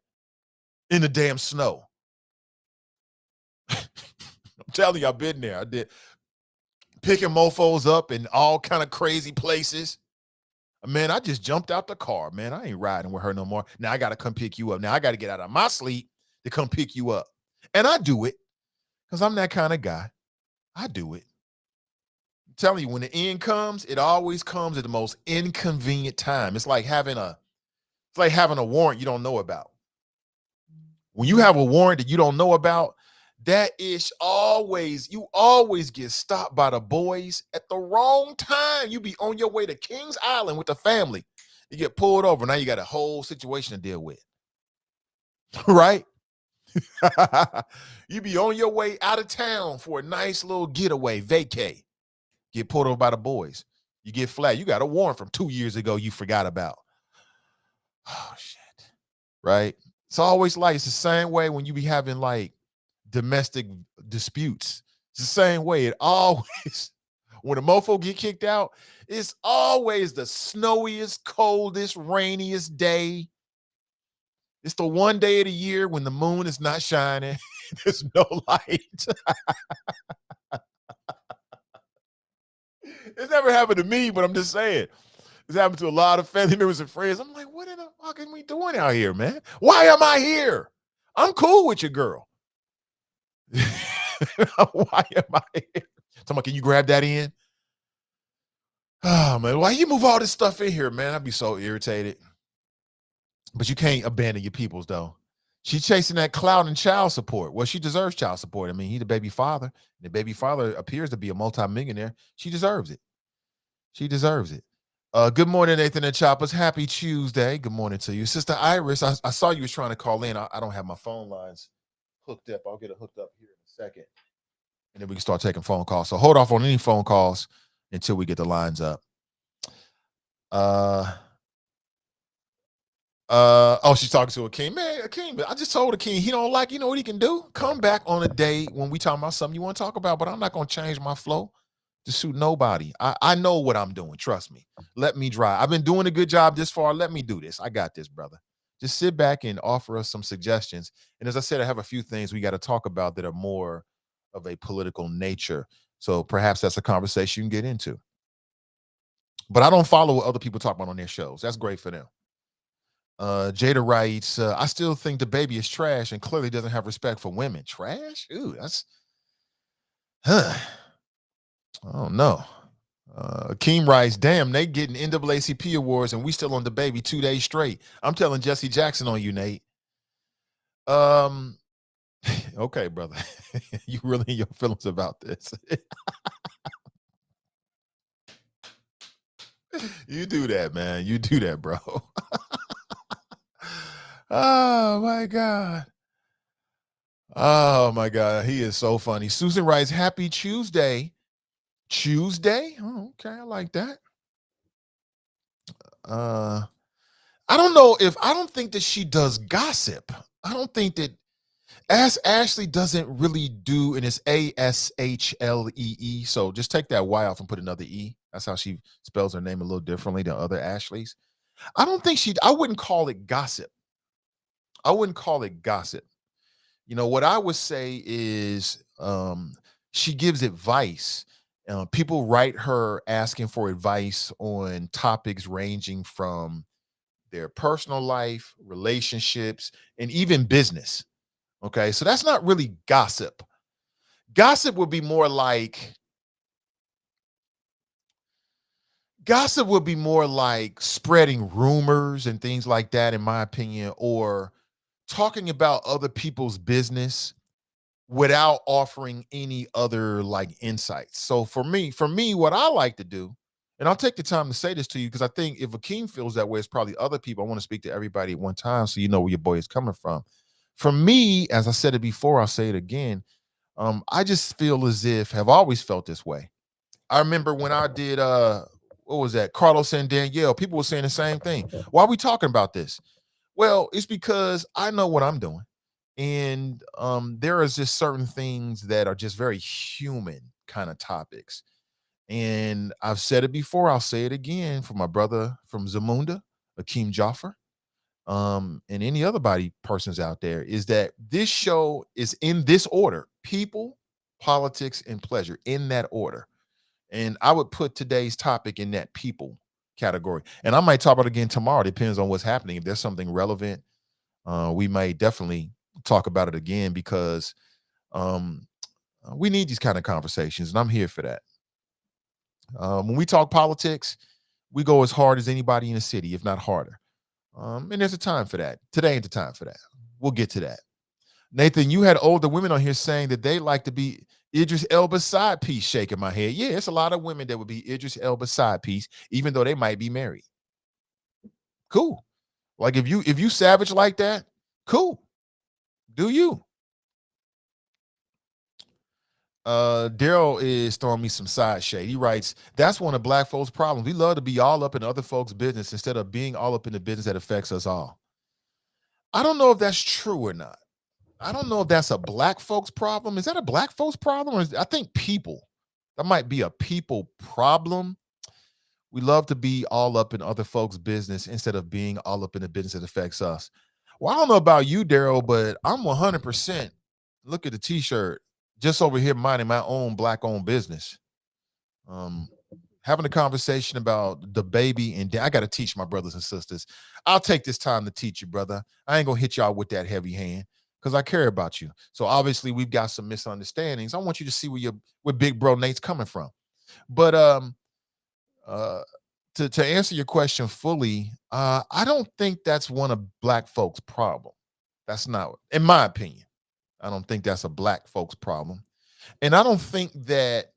in the damn snow. I'm telling you, I've been there. I did. picking mofos up in all kind of crazy places. Man, I just jumped out the car. Man, I ain't riding with her no more. Now I got to come pick you up. Now I got to get out of my sleep to come pick you up. And I do it because I'm that kind of guy. I do it. I'm telling you, when the end comes, it always comes at the most inconvenient time. It's like having a warrant you don't know about. When you have a warrant that you don't know about, that is you always get stopped by the boys at the wrong time. You be on your way to Kings Island with the family. You get pulled over. Now you got a whole situation to deal with. Right? You be on your way out of town for a nice little getaway, vacay. Get pulled over by the boys. You get flagged. You got a warrant from 2 years ago you forgot about. Oh, shit. Right? It's always like it's the same way when you be having like domestic disputes. It's the same way. It always, when a mofo get kicked out, it's always the snowiest, coldest, rainiest day. It's the one day of the year when the moon is not shining. There's no light. It's never happened to me, but I'm just saying. It's happened to a lot of family members and friends. I'm like, what in the fuck are we doing out here, man? Why am I here? I'm cool with your girl. Why am I here? Talking about, can you grab that in? Oh, man, why you move all this stuff in here, man? I'd be so irritated. But you can't abandon your peoples, though. She's chasing that clout and child support. Well, she deserves child support. I mean, he's the baby father. The baby father appears to be a multimillionaire. She deserves it. She deserves it. Good morning, Nathan and Choppers. Happy Tuesday. Good morning to you. Sister Iris, I saw you was trying to call in. I don't have my phone lines hooked up. I'll get it hooked up here in a second. And then we can start taking phone calls. So hold off on any phone calls until we get the lines up. She's talking to Akeem. Man, Akeem, I just told Akeem he don't like, you know what he can do? Come back on a day when we talking about something you want to talk about, but I'm not going to change my flow to suit nobody. I know what I'm doing. Trust me. Let me drive. I've been doing a good job this far. Let me do this. I got this, brother. Just sit back and offer us some suggestions. And as I said, I have a few things we got to talk about that are more of a political nature. So perhaps that's a conversation you can get into. But I don't follow what other people talk about on their shows. That's great for them. Jada writes, I still think DaBaby is trash and clearly doesn't have respect for women. Trash? Ooh, that's I don't know. Akeem writes, damn, Nate getting NAACP awards and we still on DaBaby 2 days straight. I'm telling Jesse Jackson on you, Nate. Okay, brother. You really in your feelings about this. You do that, man. You do that, bro. Oh my God. Oh my God. He is so funny. Susan writes, happy Tuesday. Tuesday? Oh, okay. I like that. I don't think that she does gossip. I don't think that Ashley doesn't really do, and it's Ashlee. So just take that Y off and put another E. That's how she spells her name a little differently than other Ashleys. I wouldn't call it gossip. I wouldn't call it gossip. You know, what I would say is she gives advice. People write her asking for advice on topics ranging from their personal life, relationships, and even business. Okay, so that's not really gossip. Gossip would be more like spreading rumors and things like that, in my opinion, or talking about other people's business without offering any other like insights. So for me, what I like to do, and I'll take the time to say this to you because I think if Akeem feels that way, it's probably other people. I want to speak to everybody at one time so you know where your boy is coming from. For me, as I said it before, I'll say it again. I just feel as if, have always felt this way. I remember when I did what was that? Carlos and Danielle, people were saying the same thing. Why are we talking about this? Well, it's because I know what I'm doing. And there is just certain things that are just very human kind of topics. And I've said it before, I'll say it again for my brother from Zamunda, Akeem Jaffer, and any other persons out there, is that this show is in this order: people, politics, and pleasure, in that order. And I would put today's topic in that people category. And I might talk about it again tomorrow. Depends on what's happening. If there's something relevant, we may definitely talk about it again because um, we need these kind of conversations, and I'm here for that. When we talk politics, we go as hard as anybody in the city, if not harder. And there's a time for that. Today ain't the time for that. We'll get to that. Nathan, you had older women on here saying that they like to be Idris Elba's side piece. Shaking my head. Yeah, it's a lot of women that would be Idris Elba's side piece, even though they might be married. Cool. Like if you savage like that, cool. Do you? Daryl is throwing me some side shade. He writes, that's one of black folks' problems. We love to be all up in other folks' business instead of being all up in the business that affects us all. I don't know if that's true or not. I don't know if that's a black folks problem. Is that a black folks problem? I think people. That might be a people problem. We love to be all up in other folks' business instead of being all up in the business that affects us. Well, I don't know about you, Daryl, but I'm 100%. Look at the t-shirt. Just over here minding my own black-owned business. Having a conversation about DaBaby and I got to teach my brothers and sisters. I'll take this time to teach you, brother. I ain't going to hit y'all with that heavy hand because I care about you. So obviously we've got some misunderstandings. I want you to see where big bro Nate's coming from. But to answer your question fully, I don't think that's one of black folks' problem. That's not, in my opinion. I don't think that's a black folks' problem. And I don't think that,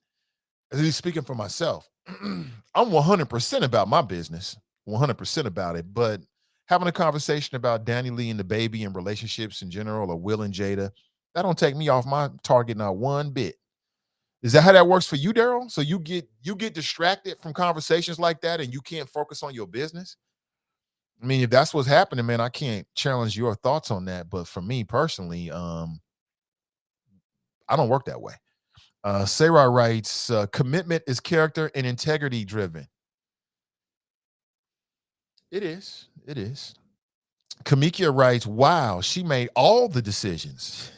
at least speaking for myself, I'm 100% about my business, 100% about it. But having a conversation about Dani, Leigh, and DaBaby and relationships in general, or Will and Jada, that don't take me off my target not one bit. Is that how that works for you, Daryl? So you get distracted from conversations like that and you can't focus on your business? I mean, if that's what's happening, man, I can't challenge your thoughts on that. But for me personally, I don't work that way. Sarah writes, commitment is character and integrity driven. It is. It is. Kamikia writes, wow, she made all the decisions.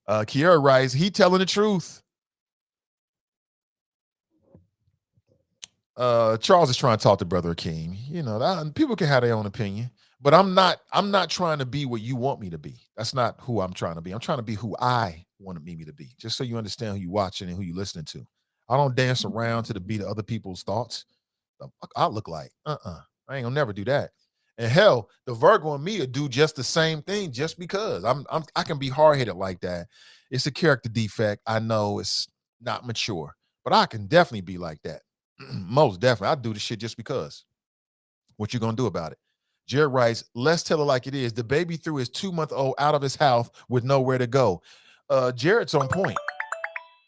Kiera writes, he telling the truth. Charles is trying to talk to Brother Akeem. You know, people can have their own opinion, but I'm not trying to be what you want me to be. That's not who I'm trying to be. I'm trying to be who I want me to be, just so you understand who you're watching and who you're listening to. I don't dance around to the beat of other people's thoughts. The fuck I look like. I ain't gonna never do that. And hell, the Virgo and me will do just the same thing just because I can be hard-headed like that. It's a character defect. I know it's not mature, but I can definitely be like that. Most definitely. I do the shit just because. What you gonna do about it? Jared writes, let's tell it like it is. DaBaby threw his 2-month-old out of his house with nowhere to go. Jared's on point.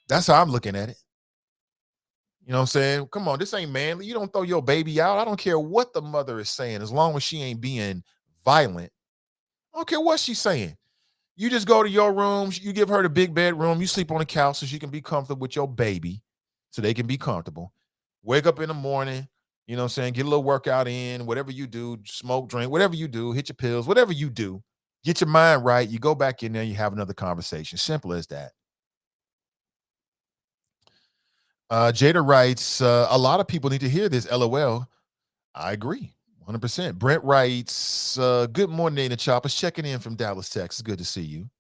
That's how I'm looking at it. You know what I'm saying? Come on, this ain't manly. You don't throw your baby out. I don't care what the mother is saying, as long as she ain't being violent. I don't care what she's saying. You just go to your room, you give her the big bedroom, you sleep on the couch so she can be comfortable with your baby, so they can be comfortable. Wake up in the morning, you know what I'm saying? Get a little workout in, whatever you do, smoke, drink, whatever you do, hit your pills, whatever you do, get your mind right. You go back in there, you have another conversation. Simple as that. Jada writes, a lot of people need to hear this. LOL. I agree. 100%. Brent writes, good morning, Nina Choppers. Checking in from Dallas, Texas. Good to see you.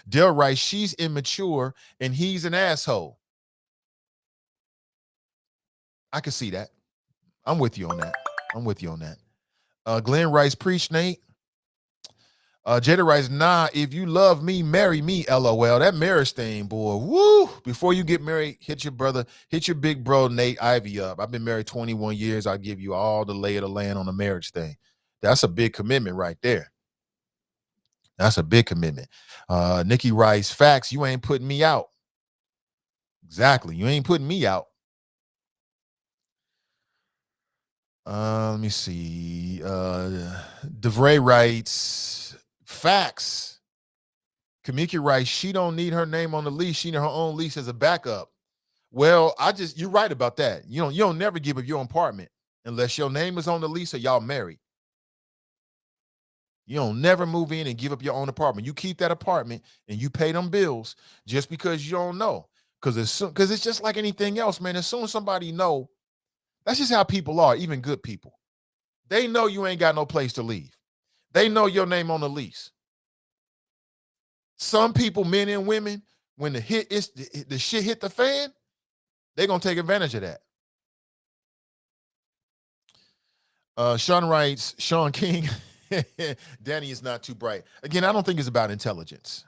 Dale writes, she's immature and he's an asshole. I can see that. I'm with you on that. Glenn writes, preach, Nate. Jada writes, nah, if you love me, marry me, LOL. That marriage thing, boy, woo. Before you get married, hit your big bro, Nate Ivey up. I've been married 21 years. I'll give you all the lay of the land on the marriage thing. That's a big commitment right there. That's a big commitment. Nikki writes, facts, you ain't putting me out. Exactly. You ain't putting me out. Let me see. DeVray writes, facts. Kamiki writes, she don't need her name on the lease. She need her own lease as a backup. Well, you're right about that. You don't never give up your apartment unless your name is on the lease or y'all married. You don't never move in and give up your own apartment. You keep that apartment and you pay them bills just because you don't know. Because it's just like anything else, man. As soon as somebody know, that's just how people are, even good people. They know you ain't got no place to leave. They know your name on the lease. Some people, men and women, when the shit hit the fan, they're gonna take advantage of that. Sean writes, Sean King, Dani is not too bright. Again, I don't think it's about intelligence.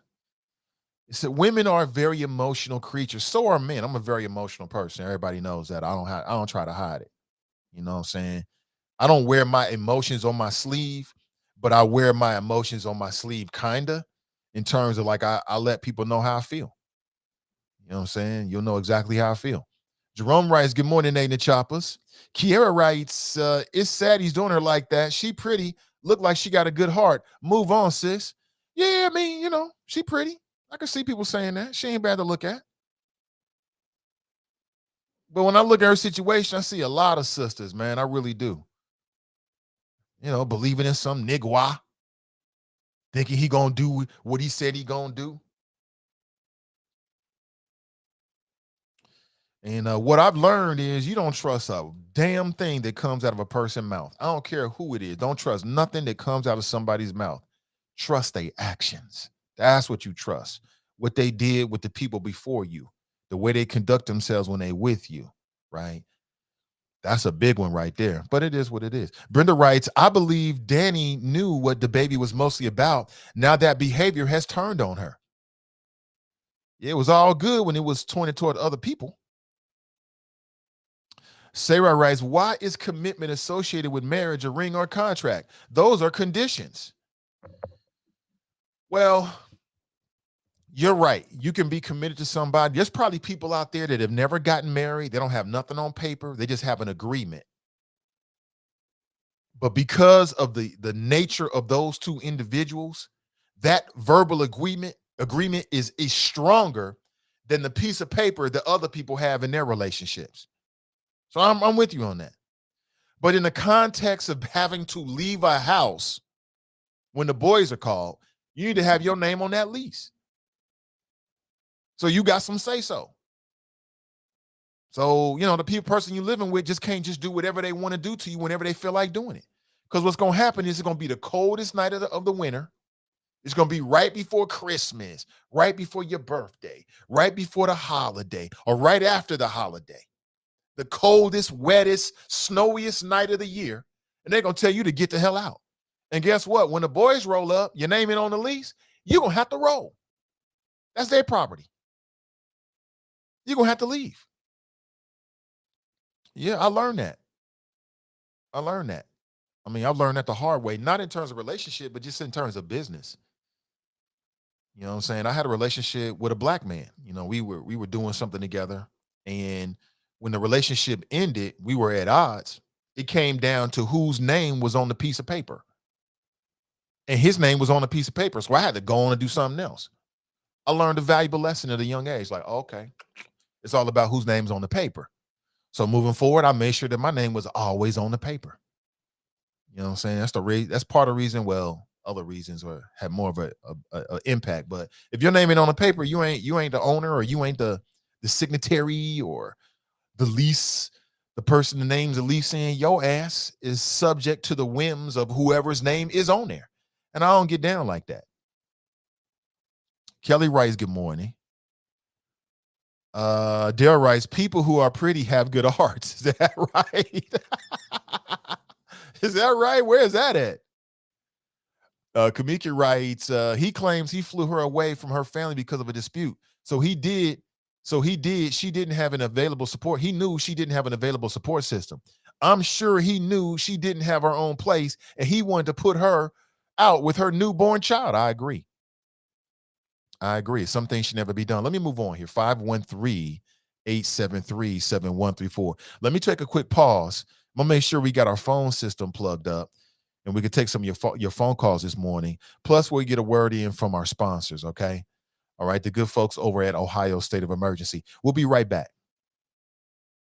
So women are very emotional creatures. So are men. I'm a very emotional person. Everybody knows that. I don't try to hide it. You know what I'm saying? I don't wear my emotions on my sleeve, but I wear my emotions on my sleeve, kinda, in terms of like I let people know how I feel. You know what I'm saying? You'll know exactly how I feel. Jerome writes, good morning, Nathan Choppers. Kiera writes, it's sad he's doing her like that. She pretty, look like she got a good heart. Move on, sis. Yeah, I mean, she pretty. I can see people saying that. She ain't bad to look at. But when I look at her situation, I see a lot of sisters, man. I really do. Believing in some nigga, thinking he gonna do what he said he gonna do. And what I've learned is you don't trust a damn thing that comes out of a person's mouth. I don't care who it is. Don't trust nothing that comes out of somebody's mouth. Trust their actions. That's what you trust. What they did with the people before you, the way they conduct themselves when they with you, right? That's a big one right there. But it is what it is. Brenda writes, I believe Dani knew what DaBaby was mostly about. Now that behavior has turned on her. It was all good when it was pointed toward other people. Sarah writes, why is commitment associated with marriage, a ring, or contract? Those are conditions. Well, you're right. You can be committed to somebody. There's probably people out there that have never gotten married. They don't have nothing on paper. They just have an agreement. But because of the nature of those two individuals, that verbal agreement is stronger than the piece of paper that other people have in their relationships. So I'm with you on that. But in the context of having to leave a house when the boys are called, you need to have your name on that lease. So you got some say so. So, the person you're living with just can't just do whatever they want to do to you whenever they feel like doing it. Because what's going to happen is it's going to be the coldest night of the winter. It's going to be right before Christmas, right before your birthday, right before the holiday, or right after the holiday. The coldest, wettest, snowiest night of the year. And they're going to tell you to get the hell out. And guess what? When the boys roll up, your name ain't on the lease, you're going to have to roll. That's their property. You're going to have to leave. Yeah, I learned that. I mean, I've learned that the hard way, not in terms of relationship, but just in terms of business. You know what I'm saying? I had a relationship with a black man. We were doing something together. And when the relationship ended, we were at odds. It came down to whose name was on the piece of paper. And his name was on a piece of paper. So I had to go on and do something else. I learned a valuable lesson at a young age. Like, okay, it's all about whose name's on the paper. So moving forward, I made sure that my name was always on the paper. You know what I'm saying? That's part of the reason. Well, other reasons have more of a impact. But if your name ain't on the paper, you ain't the owner, or you ain't the signatory, or the lease, the person the name's a lease in. Your ass is subject to the whims of whoever's name is on there. And I don't get down like that. Kelly writes, good morning. Dale writes, people who are pretty have good hearts. Is that right? Is that right? Where is that at? Kamiki writes, he claims he flew her away from her family because of a dispute. She didn't have an available support. He knew she didn't have an available support system. I'm sure he knew she didn't have her own place, and he wanted to put her out with her newborn child. I agree. Some things should never be done. Let me move on here. 513-873-7134. Let me take a quick pause. I'm going to make sure we got our phone system plugged up, and we can take some of your phone calls this morning. Plus, we'll get a word in from our sponsors, okay? All right, the good folks over at Ohio State of Emergency. We'll be right back.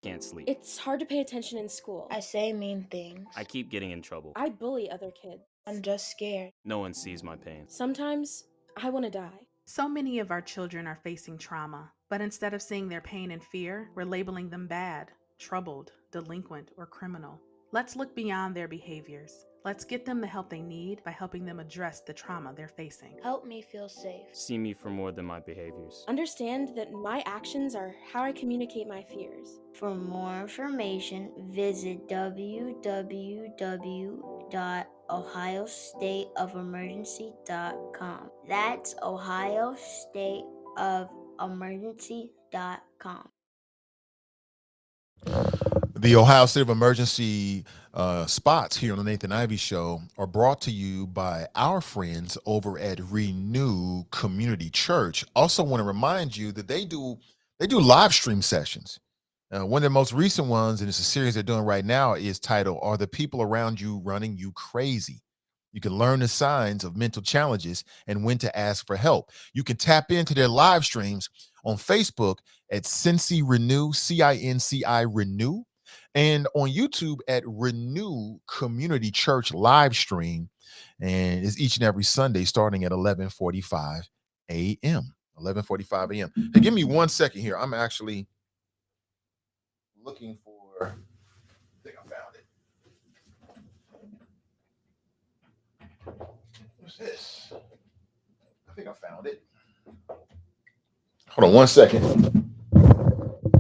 Can't sleep. It's hard to pay attention in school. I say mean things. I keep getting in trouble. I bully other kids. I'm just scared. No one sees my pain. Sometimes I want to die. So many of our children are facing trauma, but instead of seeing their pain and fear, we're labeling them bad, troubled, delinquent, or criminal. Let's look beyond their behaviors. Let's get them the help they need by helping them address the trauma they're facing. Help me feel safe. See me for more than my behaviors. Understand that my actions are how I communicate my fears. For more information, visit www.ohiostateofemergency.com. That's ohiostateofemergency.com. The Ohio State of Emergency spots here on the Nathan Ivey Show are brought to you by our friends over at Renew Community Church. Also want to remind you that they do live stream sessions. One of the most recent ones, and it's a series they're doing right now, is titled, Are the People Around You Running You Crazy? You can learn the signs of mental challenges and when to ask for help. You can tap into their live streams on Facebook at Cincy Renew, CINCI Renew, and on YouTube at Renew Community Church live stream. And it's each and every Sunday starting at 11:45 a.m. 11:45 a.m. Hey, give me 1 second here. I'm actually looking for, I think I found it. What's this? I think I found it. Hold on 1 second.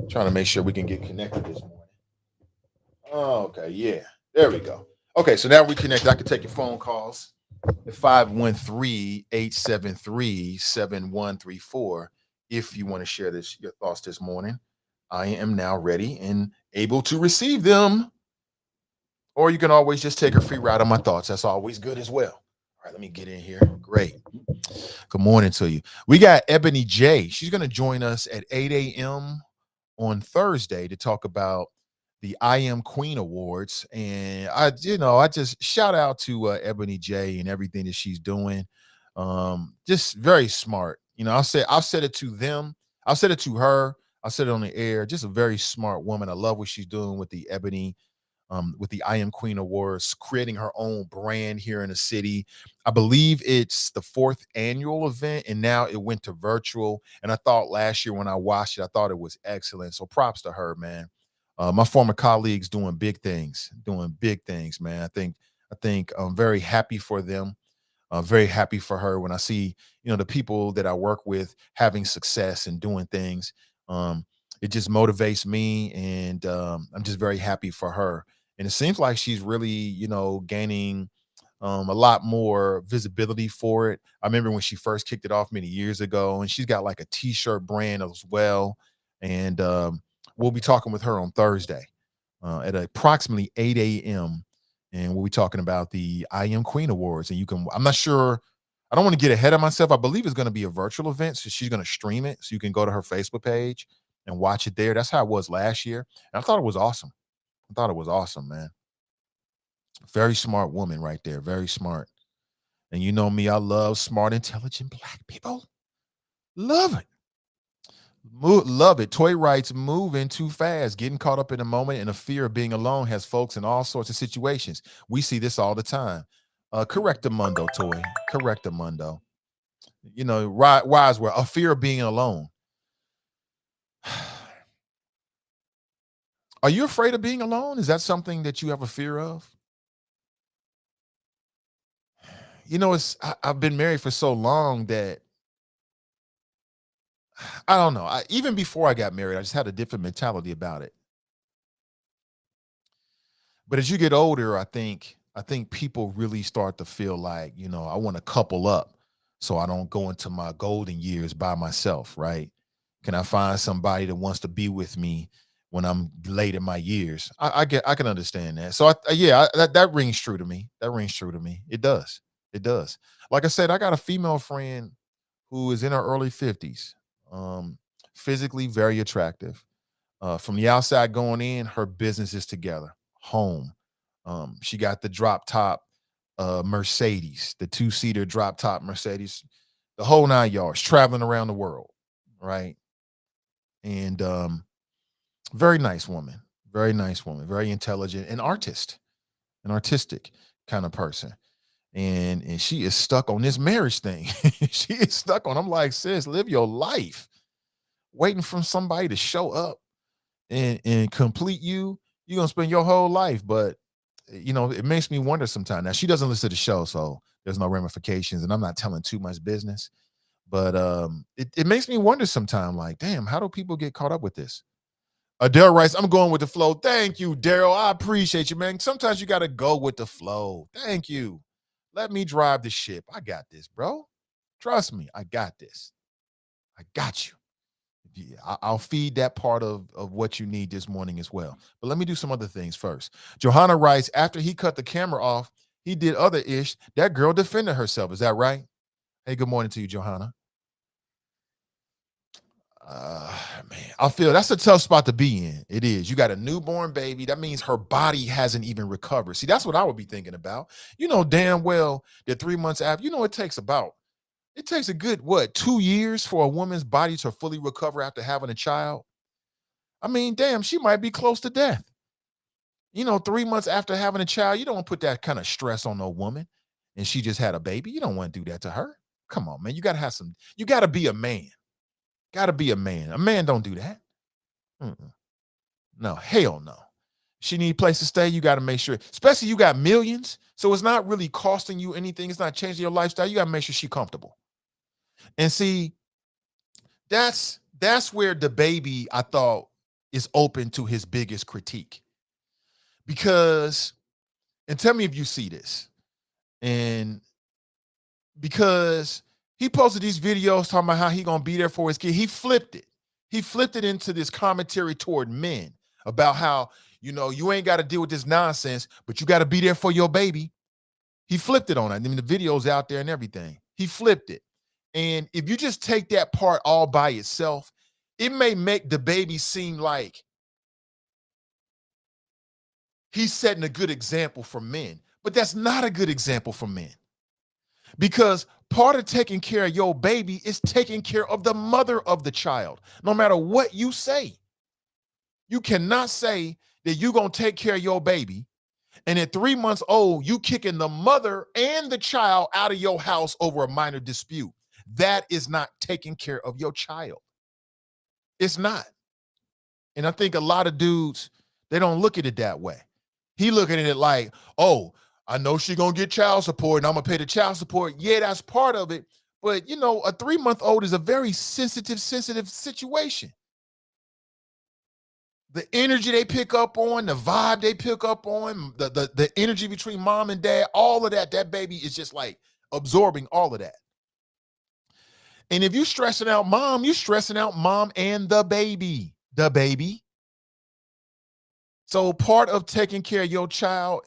Trying to make sure we can get connected this morning. Oh, okay, yeah, there we go. Okay, so now we connected. I can take your phone calls at 513-873-7134 if you want to share your thoughts this morning. I am now ready and able to receive them. Or you can always just take a free ride on my thoughts. That's always good as well. All right, let me get in here. Great. Good morning to you. We got Ebony J. She's going to join us at 8 a.m. on Thursday to talk about the I Am Queen Awards. And I just shout out to Ebony J and everything that she's doing. Just very smart. I've said it to them. I've said it to her. I said it on the air. Just a very smart woman. I love what she's doing with the Ebony, with the I Am Queen Awards, creating her own brand here in the city. I believe it's the 4th annual event, and now it went to virtual. And I thought last year when I watched it, I thought it was excellent. So props to her, man. My former colleagues doing big things, man. I think I'm very happy for them. Very happy for her when I see, the people that I work with having success and doing things. It just motivates me, and I'm just very happy for her. And it seems like she's really, gaining a lot more visibility for it. I remember when she first kicked it off many years ago, and she's got like a t-shirt brand as well. And we'll be talking with her on Thursday at approximately 8 a.m. And we'll be talking about the I Am Queen Awards. And I'm not sure, I don't want to get ahead of myself. I believe it's going to be a virtual event. So she's going to stream it. So you can go to her Facebook page and watch it there. That's how it was last year. And I thought it was awesome. Man. Very smart woman right there. Very smart. And you know me, I love smart, intelligent Black people. Love it. Love it. Toy writes, moving too fast, getting caught up in the moment, and the fear of being alone has folks in all sorts of situations. We see this all the time. Correctamundo, Toy. Correctamundo. Wise word. A fear of being alone. Are you afraid of being alone? Is that something that you have a fear of? I've been married for so long that I don't know. Even before I got married, I just had a different mentality about it. But as you get older, I think people really start to feel like, I want to couple up so I don't go into my golden years by myself, right? Can I find somebody that wants to be with me when I'm late in my years? I can understand that. So that rings true to me. It does. Like I said, I got a female friend who is in her early 50s, physically very attractive. From the outside going in, her business is together, home. She got the drop top Mercedes, the 2-seater drop top Mercedes, the whole 9 yards, traveling around the world, right? And very nice woman, very intelligent, an artistic kind of person. And she is stuck on this marriage thing. She is stuck on. I'm like, sis, live your life. Waiting for somebody to show up and complete you. You're gonna spend your whole life. But it makes me wonder sometimes. Now, she doesn't listen to the show, so there's no ramifications, and I'm not telling too much business. But it makes me wonder sometimes, like, damn, how do people get caught up with this? Daryl writes, I'm going with the flow. Thank you, Daryl. I appreciate you, man. Sometimes you got to go with the flow. Thank you. Let me drive the ship. I got this, bro. Trust me, I got this. I got you. Yeah, I'll feed that part of what you need this morning as well. But let me do some other things first. Johanna writes, after he cut the camera off, he did other ish. That girl defended herself. Is that right? Hey, good morning to you, Johanna. Man, I feel that's a tough spot to be in. It is. You got a newborn baby. That means her body hasn't even recovered. See, that's what I would be thinking about. You know damn well that 3 months after, it takes a good, 2 years for a woman's body to fully recover after having a child. I mean, damn, she might be close to death. 3 months after having a child, you don't want to put that kind of stress on no woman. And she just had a baby. You don't want to do that to her. Come on, man. You got to be a man. Got to be a man. A man don't do that. Mm-mm. No, hell no. She need a place to stay. You got to make sure, especially you got millions. So it's not really costing you anything. It's not changing your lifestyle. You got to make sure she's comfortable. And see, that's where DaBaby, I thought, is open to his biggest critique. Because, and tell me if you see this, and because he posted these videos talking about how he gonna be there for his kid. He flipped it. He flipped it into this commentary toward men about how, you ain't got to deal with this nonsense, but you got to be there for your baby. He flipped it on it. I mean, the video's out there and everything. He flipped it. And if you just take that part all by itself, it may make DaBaby seem like he's setting a good example for men, but that's not a good example for men. Because part of taking care of your baby is taking care of the mother of the child. No matter what you say, you cannot say that you're going to take care of your baby, and at 3 months old, you kicking the mother and the child out of your house over a minor dispute. That is not taking care of your child. It's not. And I think a lot of dudes, they don't look at it that way. He looking at it like, oh, I know she's going to get child support and I'm going to pay the child support. Yeah, that's part of it. But, a 3-month-old is a very sensitive situation. The energy they pick up on, the vibe they pick up on, the energy between mom and dad, all of that baby is just like absorbing all of that. And if you're stressing out mom, you're stressing out mom and the baby. So part of taking care of your child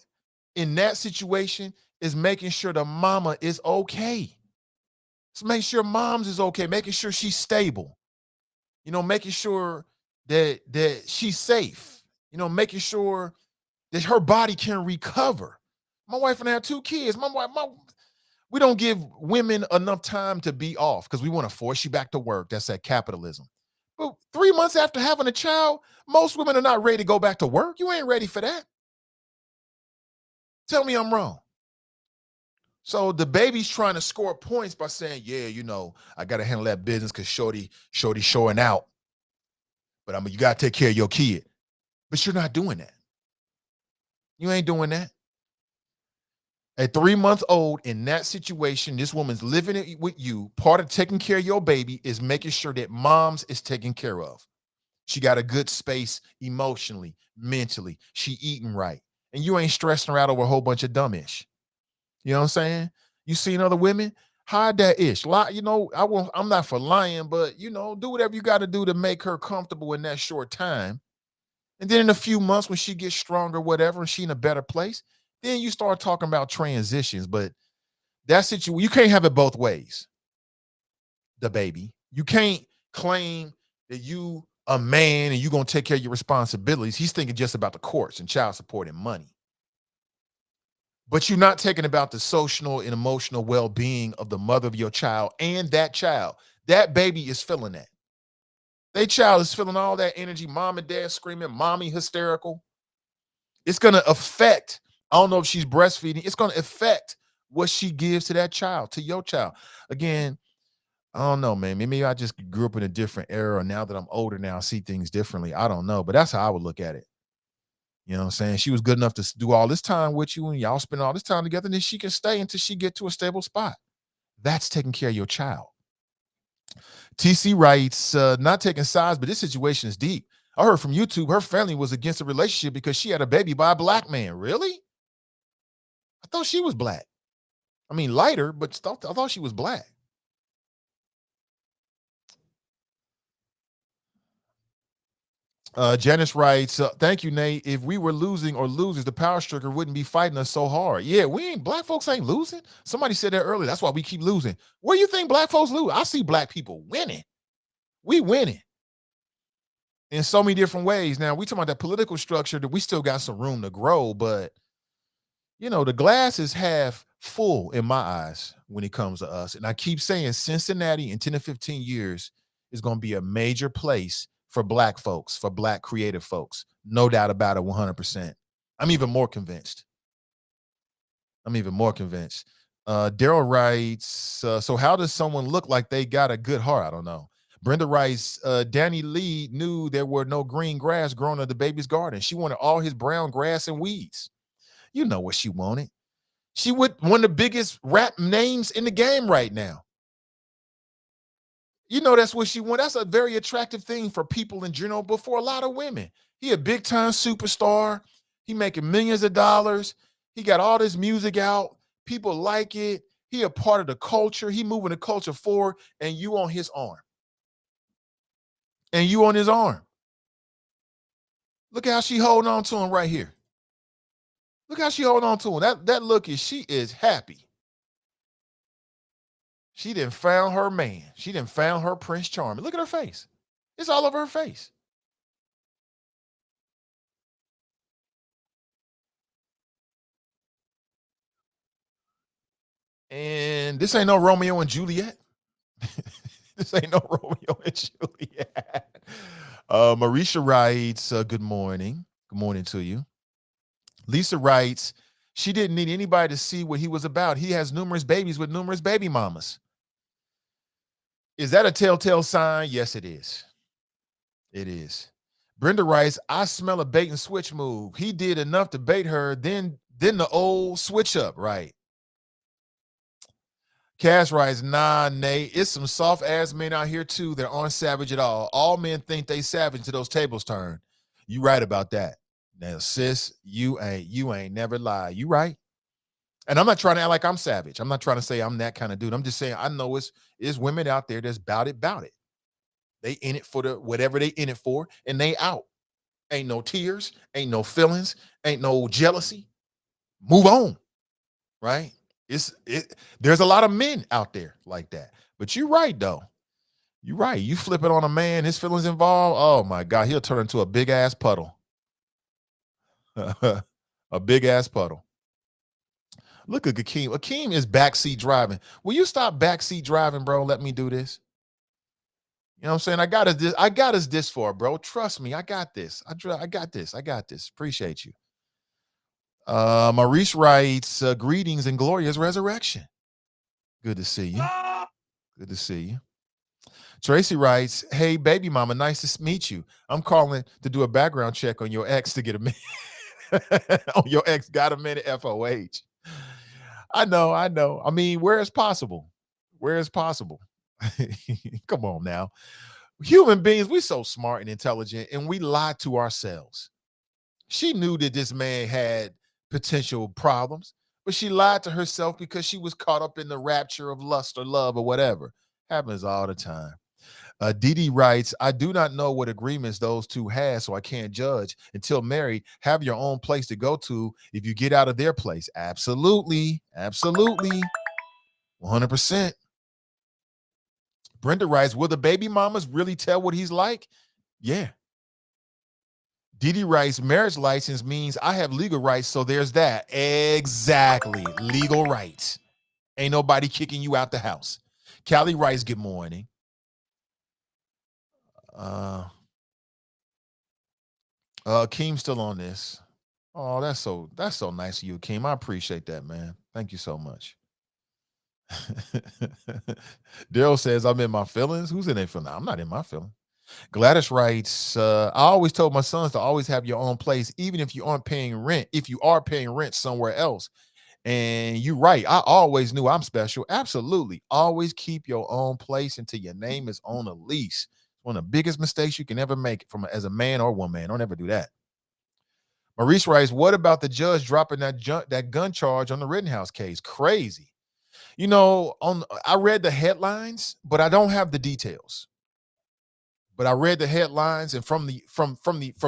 in that situation is making sure the mama is okay. So make sure mom's is okay, making sure she's stable, making sure that she's safe, making sure that her body can recover. My wife and I have 2 kids. We don't give women enough time to be off because we want to force you back to work. That's that capitalism. But 3 months after having a child, most women are not ready to go back to work. You ain't ready for that. Tell me I'm wrong. So DaBaby's trying to score points by saying, yeah, I got to handle that business because shorty showing out. But you got to take care of your kid. But you're not doing that. You ain't doing that. At 3 months old, in that situation, this woman's living it with you. Part of taking care of your baby is making sure that mom's is taken care of. She got a good space emotionally, mentally. She eating right. And you ain't stressing her out over a whole bunch of dumb ish. You know what I'm saying? You seen other women? Hide that ish. I'm not for lying, but, do whatever you got to do to make her comfortable in that short time. And then in a few months when she gets stronger, whatever, and she in a better place, then you start talking about transitions. But that situation, you can't have it both ways. DaBaby. You can't claim that you a man and you going to take care of your responsibilities. He's thinking just about the courts and child support and money. But you're not taking about the social and emotional well-being of the mother of your child and that child. That baby is feeling that. That child is feeling all that energy, mom and dad screaming, mommy hysterical. It's going to affect, I don't know if she's breastfeeding, it's going to affect what she gives to that child, to your child. Again, I don't know, man. Maybe I just grew up in a different era. Now that I'm older now, I see things differently. I don't know, but that's how I would look at it. You know what I'm saying? She was good enough to do all this time with you and y'all spend all this time together, and then she can stay until she get to a stable spot. That's taking care of your child. TC writes, not taking sides, but this situation is deep. I heard from YouTube her family was against the relationship because she had a baby by a black man. Really? I thought she was black. I mean, lighter, but I thought she was black. Janice writes, thank you, Nate. If we were losing or losers, the power striker wouldn't be fighting us so hard. Yeah, black folks ain't losing. Somebody said that earlier. That's why we keep losing. Where you think black folks lose? I see black people winning. We winning in so many different ways. Now, we talking about that political structure that we still got some room to grow, but the glass is half full in my eyes when it comes to us. And I keep saying Cincinnati in 10 to 15 years is going to be a major place for black folks, for black creative folks. No doubt about it, 100%. I'm even more convinced. Daryl writes, so how does someone look like they got a good heart? I don't know. Brenda writes, Dani Leigh knew there were no green grass growing in DaBaby's garden. She wanted all his brown grass and weeds. You know what she wanted. She would one of the biggest rap names in the game right now. That's what she wanted. That's a very attractive thing for people in general, but for a lot of women. He a big time superstar. He making millions of dollars. He got all this music out. People like it. He a part of the culture. He moving the culture forward, and you on his arm. And you on his arm. Look how she holding on to him right here. Look how she holding on to him. That look is she is happy. She done found her man. She done found her Prince Charming. Look at her face. It's all over her face. And this ain't no Romeo and Juliet. This ain't no Romeo and Juliet. Marisha writes, good morning. Good morning to you. Lisa writes, she didn't need anybody to see what he was about. He has numerous babies with numerous baby mamas. Is that a telltale sign? Yes, it is. It is. Brenda writes, I smell a bait and switch move. He did enough to bait her, then the old switch up, right? Cass writes, nah, Nate, it's some soft ass men out here too that aren't savage at all. All men think they savage until those tables turn. You right about that. Now, sis, you ain't never lie. You right. And I'm not trying to act like I'm savage. I'm not trying to say I'm that kind of dude. I'm just saying I know it's women out there that's bout it. They in it for the whatever they in it for, and they out. Ain't no tears, ain't no feelings, ain't no jealousy. Move on, right? There's a lot of men out there like that. But you're right, though. You're right. You flip it on a man, his feelings involved. Oh my God, he'll turn into a big ass puddle. A big ass puddle. Look at Akeem. Akeem is backseat driving. Will you stop backseat driving, bro? Let me do this. You know what I'm saying? I got us this far, bro. Trust me, I got this. I got this. Appreciate you. Maurice writes, greetings and glorious resurrection. Good to see you. Good to see you. Tracy writes, hey, baby mama, nice to meet you. I'm calling to do a background check on your ex to get a minute. On your ex got a minute FOH. I know. I mean, where is possible? Come on now. Human beings, we're so smart and intelligent, and we lie to ourselves. She knew that this man had potential problems, but she lied to herself because she was caught up in the rapture of lust or love or whatever. Happens all the time. Dee writes, I do not know what agreements those two had, so I can't judge. Until married, have your own place to go to if you get out of their place. Absolutely. 100%. Brenda writes, will the baby mamas really tell what he's like? Yeah. Didi writes, marriage license means I have legal rights, so there's that. Exactly. Legal rights. Ain't nobody kicking you out the house. Callie writes, good morning. Keem's still on this. Oh, that's so nice of you, Keem. I appreciate that, man. Thank you so much. Daryl says, I'm in my feelings. Who's in their feelings? I'm not in my feelings. Gladys writes, I always told my sons to always have your own place, even if you aren't paying rent, if you are paying rent somewhere else. And you're right. I always knew I'm special. Absolutely. Always keep your own place until your name is on a lease. One of the biggest mistakes you can ever make as a man or woman. Don't ever do that. Maurice writes, what about the judge dropping that gun charge on the Rittenhouse case? Crazy. I read the headlines, but I don't have the details. But I read the headlines, and from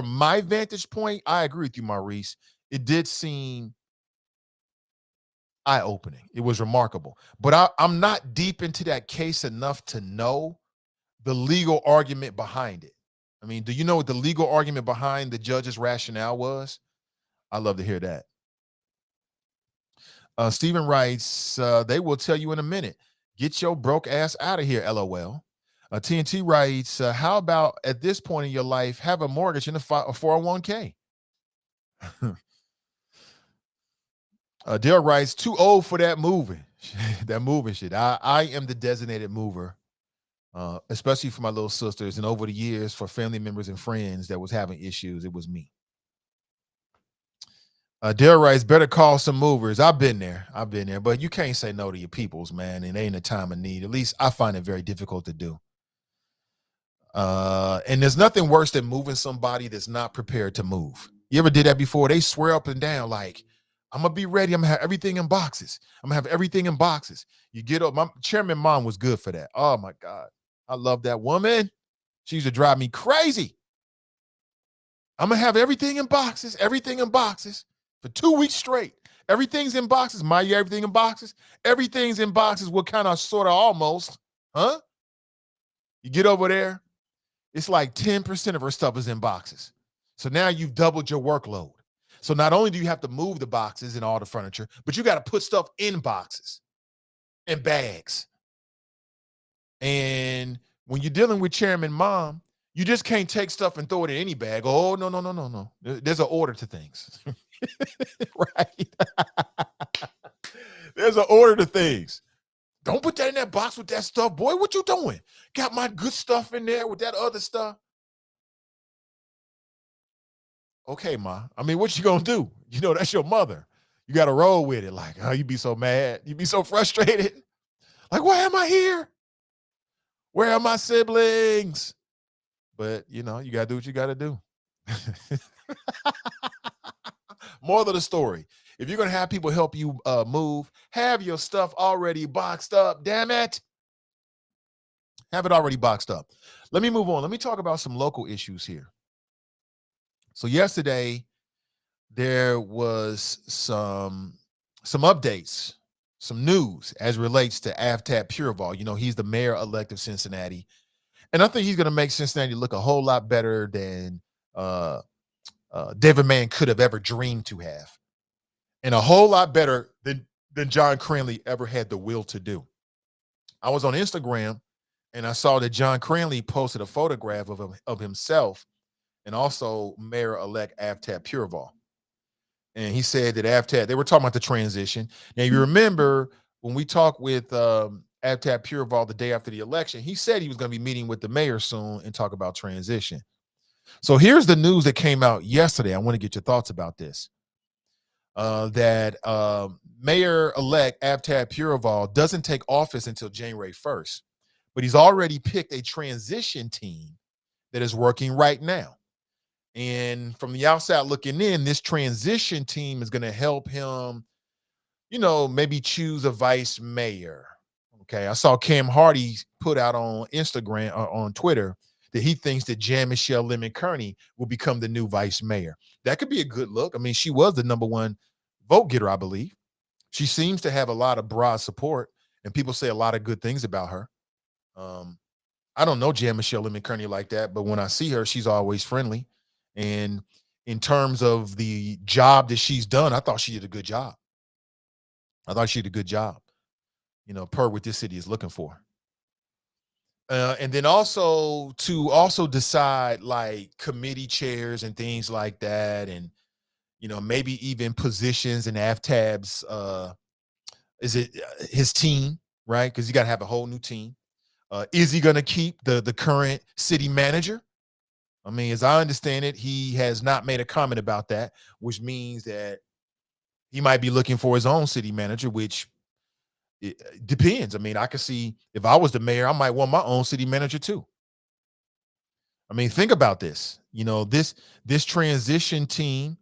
my vantage point, I agree with you, Maurice. It did seem eye-opening. It was remarkable. But I'm not deep into that case enough to know the legal argument behind it. I mean, do you know what the legal argument behind the judge's rationale was? I'd love to hear that. Stephen writes, they will tell you in a minute. Get your broke ass out of here, LOL. TNT writes, how about at this point in your life, have a mortgage and a 401k? Dale writes, too old for that moving. That moving shit. I am the designated mover, especially for my little sisters. And over the years, for family members and friends that was having issues, it was me. Dale writes, better call some movers. I've been there, but you can't say no to your peoples, man. And ain't a time of need. At least I find it very difficult to do. And there's nothing worse than moving somebody that's not prepared to move. You ever did that before? They swear up and down like, I'm gonna be ready. I'm gonna have everything in boxes. You get up. My chairman mom was good for that. Oh my God. I love that woman. She used to drive me crazy. I'm gonna have everything in boxes for 2 weeks straight. Everything's in boxes. Everything in boxes. Everything's in boxes. What kind of, sort of, almost, huh? You get over there, it's like 10% of her stuff is in boxes. So now you've doubled your workload. So not only do you have to move the boxes and all the furniture, but you got to put stuff in boxes and bags. And when you're dealing with Chairman Mom, you just can't take stuff and throw it in any bag. Oh, no. There's an order to things. Right? There's an order to things. Don't put that in that box with that stuff. Boy, what you doing? Got my good stuff in there with that other stuff. Okay, Ma. I mean, what you gonna do? You know, that's your mother. You got to roll with it. Like, oh, you be so mad. You be so frustrated. Like, why am I here? Where are my siblings? But, you know, you got to do what you got to do. Moral of the story. If you're going to have people help you move, have your stuff already boxed up. Damn it. Have it already boxed up. Let me move on. Let me talk about some local issues here. So yesterday, there was some updates, some news as relates to Avtab Pureval. You know, he's the mayor-elect of Cincinnati. And I think he's going to make Cincinnati look a whole lot better than David Mann could have ever dreamed to have. And a whole lot better than John Cranley ever had the will to do. I was on Instagram, and I saw that John Cranley posted a photograph of himself and also Mayor-elect Avtab Pureval. And he said that Avtab, they were talking about the transition. Now, you remember when we talked with Avtab Pureval the day after the election, he said he was going to be meeting with the mayor soon and talk about transition. So here's the news that came out yesterday. I want to get your thoughts about this. That Mayor-elect Avtab Pureval doesn't take office until January 1st, but he's already picked a transition team that is working right now. And from the outside looking in, this transition team is going to help him, you know, maybe choose a vice mayor. Okay. I saw Cam Hardy put out on Instagram or on Twitter that he thinks that Jan Michelle Lemon Kearney will become the new vice mayor. That could be a good look. I mean, she was the #1 vote getter, I believe. She seems to have a lot of broad support, and people say a lot of good things about her. I don't know Jan Michelle Lemon Kearney like that, but when I see her, she's always friendly. And in terms of the job that she's done, I thought she did a good job. You know, per what this city is looking for. And then also to decide like committee chairs and things like that. And, you know, maybe even positions in Avtab's, his team, right? Because you got to have a whole new team. Is he going to keep the current city manager? I mean, as I understand it, he has not made a comment about that, which means that he might be looking for his own city manager, which it depends. I mean, I could see if I was the mayor, I might want my own city manager too. I mean, think about this. You know, this transition team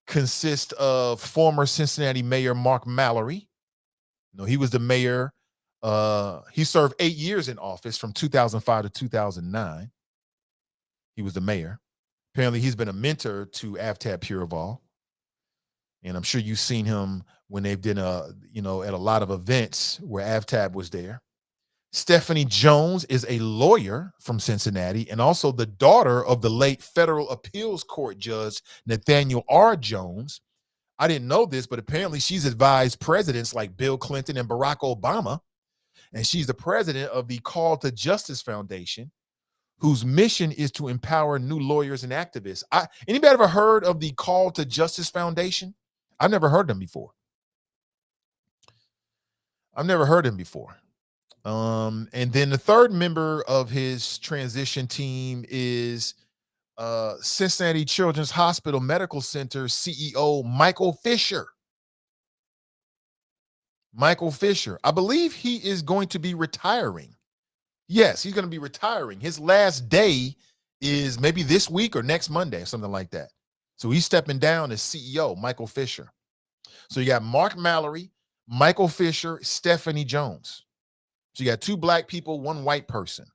consists of former Cincinnati Mayor Mark Mallory. You know, he was the mayor. He served 8 years in office from 2005 to 2009. He was the mayor. Apparently, he's been a mentor to Avtab Puraval. And I'm sure you've seen him when they've done at a lot of events where Avtab was there. Stephanie Jones is a lawyer from Cincinnati and also the daughter of the late federal appeals court judge Nathaniel R. Jones. I didn't know this, but apparently she's advised presidents like Bill Clinton and Barack Obama. And she's the president of the Call to Justice Foundation, whose mission is to empower new lawyers and activists. Anybody ever heard of the Call to Justice Foundation? I've never heard them before. And then the third member of his transition team is Cincinnati Children's Hospital Medical Center CEO Michael Fisher. Michael Fisher. I believe he is going to be retiring. Yes, he's going to be retiring. His last day is maybe this week or next Monday, something like that. So he's stepping down as CEO, Michael Fisher. So you got Mark Mallory, Michael Fisher, Stephanie Jones. So you got 2 black people, 1 white person.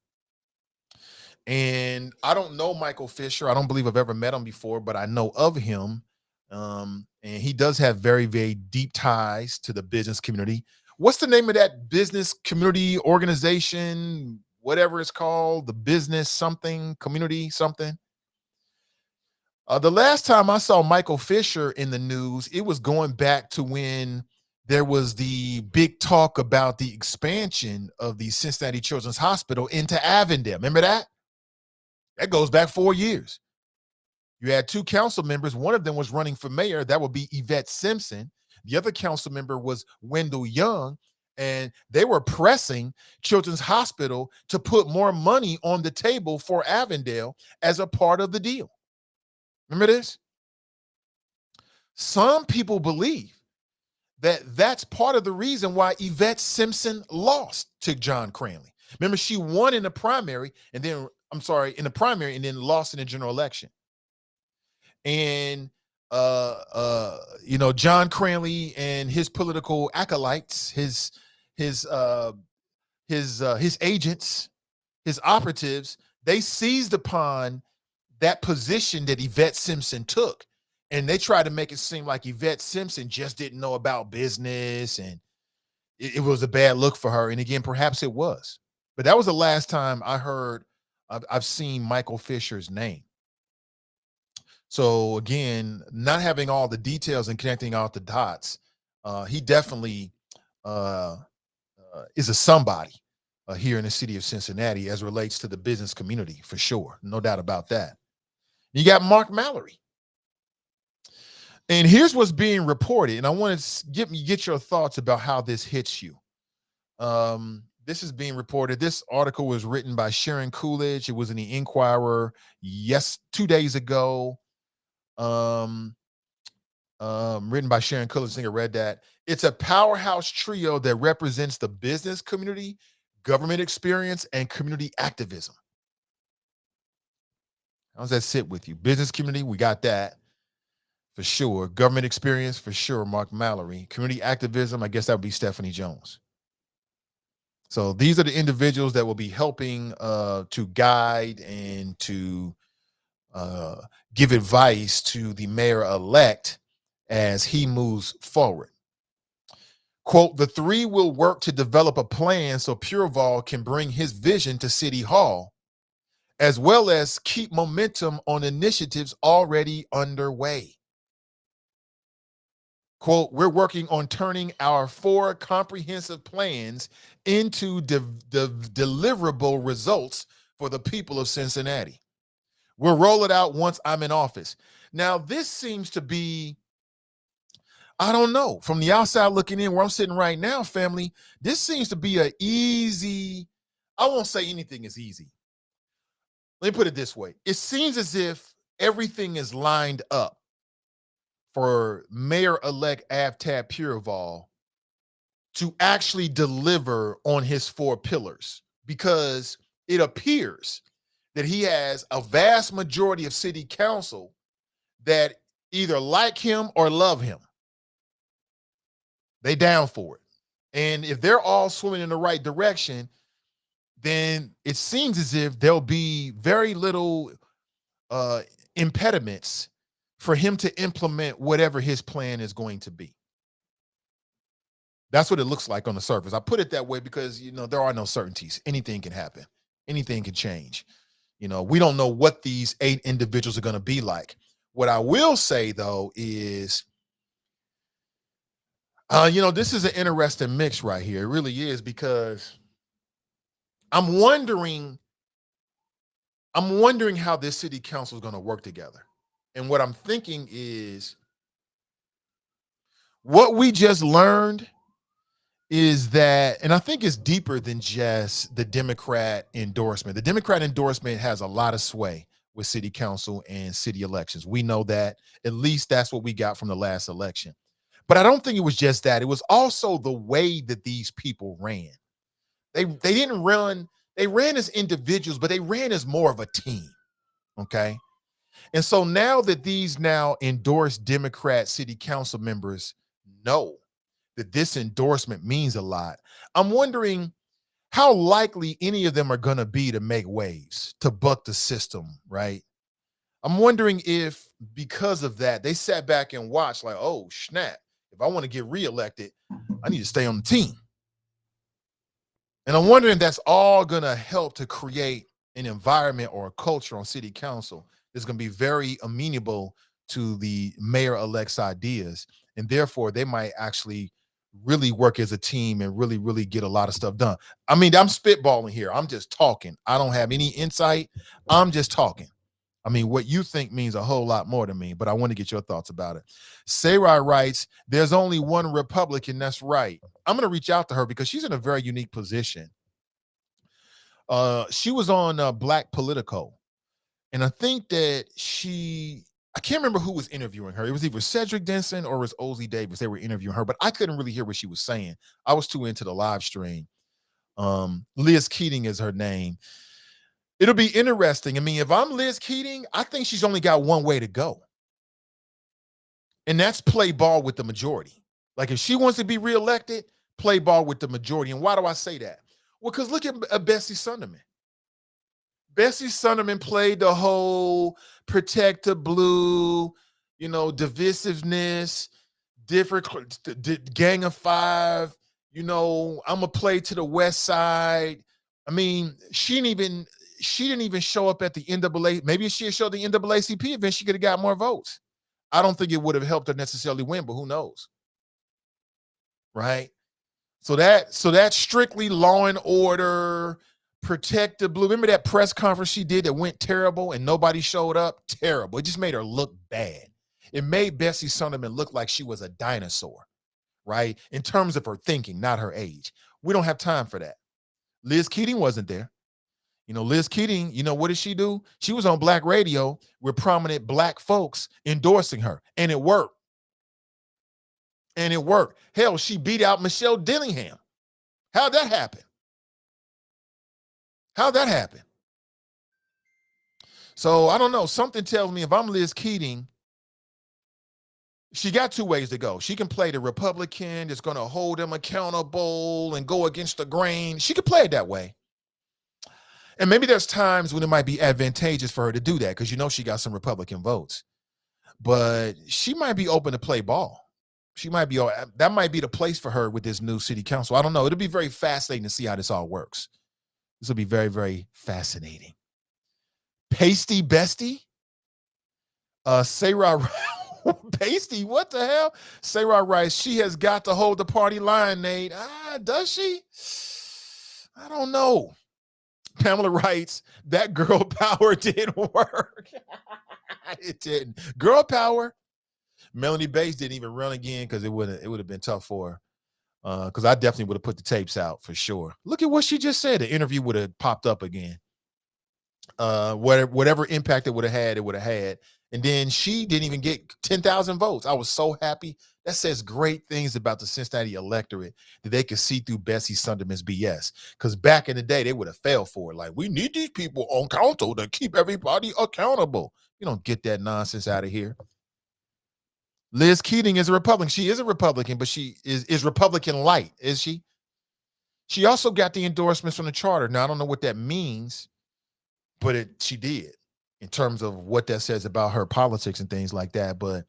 And I don't know Michael Fisher. I don't believe I've ever met him before, but I know of him. And he does have very, very deep ties to the business community. What's the name of that business community organization, whatever it's called, the business something, community something? The last time I saw Michael Fisher in the news, it was going back to when there was the big talk about the expansion of the Cincinnati Children's Hospital into Avondale. Remember that? That goes back 4 years. You had 2 council members. One of them was running for mayor. That would be Yvette Simpson. The other council member was Wendell Young, and they were pressing Children's Hospital to put more money on the table for Avondale as a part of the deal. Remember this? Some people believe that that's part of the reason why Yvette Simpson lost to John Cranley. Remember, she won in the primary and then lost in the general election. And John Cranley and his political acolytes, his agents, his operatives, they seized upon that position that Yvette Simpson took, and they tried to make it seem like Yvette Simpson just didn't know about business, and it was a bad look for her. And again, perhaps it was, but that was the last time I've seen Michael Fisher's name. So again, not having all the details and connecting all the dots, he definitely is a somebody here in the city of Cincinnati as relates to the business community, for sure. No doubt about that. You got Mark Mallory. And here's what's being reported. And I want to get your thoughts about how this hits you. This is being reported. This article was written by Sharon Coolidge. It was in the Inquirer 2 days ago. Written by Sharon Coolidge. I think I read that. It's a powerhouse trio that represents the business community, government experience, and community activism. How does that sit with you? Business community, we got that for sure. Government experience, for sure, Mark Mallory. Community activism, I guess that would be Stephanie Jones. So these are the individuals that will be helping to guide and to give advice to the mayor-elect as he moves forward. Quote, the 3 will work to develop a plan so Puraval can bring his vision to City Hall, as well as keep momentum on initiatives already underway. Quote, we're working on turning our 4 comprehensive plans into deliverable results for the people of Cincinnati. We'll roll it out once I'm in office. Now, this seems to be I don't know. From the outside looking in, where I'm sitting right now, family, this seems to be I won't say anything is easy. Let me put it this way. It seems as if everything is lined up for Mayor-elect Avtab Pureval to actually deliver on his 4 pillars, because it appears that he has a vast majority of city council that either like him or love him. They down for it. And if they're all swimming in the right direction, then it seems as if there'll be very little impediments for him to implement whatever his plan is going to be. That's what it looks like on the surface. I put it that way because, there are no certainties. Anything can happen. Anything can change. We don't know what these 8 individuals are going to be like. What I will say, though, is, this is an interesting mix right here. It really is, because I'm wondering how this city council is going to work together. And what I'm thinking is, what we just learned is that, and I think it's deeper than just the Democrat endorsement. The Democrat endorsement has a lot of sway with city council and city elections. We know that. At least that's what we got from the last election. But I don't think it was just that. It was also the way that these people ran. They didn't run, they ran as individuals, but they ran as more of a team. Okay. And so now that these now endorsed Democrat city council members know that this endorsement means a lot, I'm wondering how likely any of them are going to be to make waves, to buck the system, right? I'm wondering if, because of that, they sat back and watched like, oh, snap, if I want to get reelected, I need to stay on the team. And I'm wondering if that's all going to help to create an environment or a culture on city council that's going to be very amenable to the mayor-elect's ideas. And therefore, they might actually really work as a team and really, really get a lot of stuff done. I mean, I'm spitballing here. I'm just talking. I don't have any insight. I'm just talking. I mean, what you think means a whole lot more to me, but I want to get your thoughts about it. Sarai writes, there's only one Republican. That's right. I'm going to reach out to her because she's in a very unique position. She was on Black Politico, and I think that I can't remember who was interviewing her. It was either Cedric Denson or it was Ozzie Davis. They were interviewing her, but I couldn't really hear what she was saying. I was too into the live stream. Liz Keating is her name. It'll be interesting. I mean, if I'm Liz Keating, I think she's only got one way to go. And that's play ball with the majority. Like, if she wants to be reelected, play ball with the majority. And why do I say that? Well, because look at Bessie Sunderman. Bessie Sunderman played the whole protect the blue, divisiveness, different gang of 5, I'm going to play to the west side. I mean, she didn't even show up at the NAA. Maybe if she had showed the NAACP event, she could have got more votes. I don't think it would have helped her necessarily win, but who knows? Right? So that's strictly law and order, protect the blue. Remember that press conference she did that went terrible and nobody showed up? Terrible. It just made her look bad. It made Bessie Sunderman look like she was a dinosaur, right? In terms of her thinking, not her age. We don't have time for that. Liz Keating wasn't there. Liz Keating, what did she do? She was on Black radio with prominent Black folks endorsing her, and it worked. And it worked. Hell, she beat out Michelle Dillingham. How'd that happen? So I don't know. Something tells me if I'm Liz Keating, she got 2 ways to go. She can play the Republican that's going to hold them accountable and go against the grain. She could play it that way. And maybe there's times when it might be advantageous for her to do that because she got some Republican votes. But she might be open to play ball. That might be the place for her with this new city council. I don't know. It'll be very fascinating to see how this all works. This will be very, very fascinating. Pasty Bestie? Sarah Pasty, what the hell? Sarah writes, she has got to hold the party line, Nate. Does she? I don't know. Pamela writes, that girl power didn't work. It didn't. Girl power Melanie Bates didn't even run again because it would have been tough for her. Because I definitely would have put the tapes out for sure. Look at what she just said. The interview would have popped up again. Whatever impact it would have had. And then she didn't even get 10,000 votes. I was so happy. That says great things about the Cincinnati electorate, that they could see through Bessie Sunderman's BS. Because back in the day, they would have failed for it. Like, we need these people on council to keep everybody accountable. You don't get that nonsense out of here. Liz Keating is a Republican. She is a Republican, but she is Republican light, is she? She also got the endorsements from the charter. Now, I don't know what that means, but she did, in terms of what that says about her politics and things like that. But,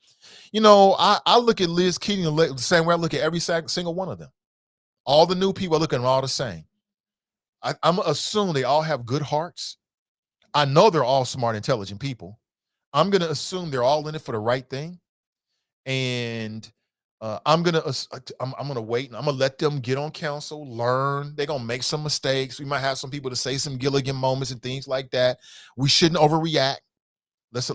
I look at Liz Keating the same way I look at every single one of them. All the new people, I look at them all the same. I'm assuming they all have good hearts. I know they're all smart, intelligent people. I'm going to assume they're all in it for the right thing. And I'm gonna wait, and I'm gonna let them get on council, learn. They're gonna make some mistakes. We might have some people to say some Gilligan moments and things like that. We shouldn't overreact. Let's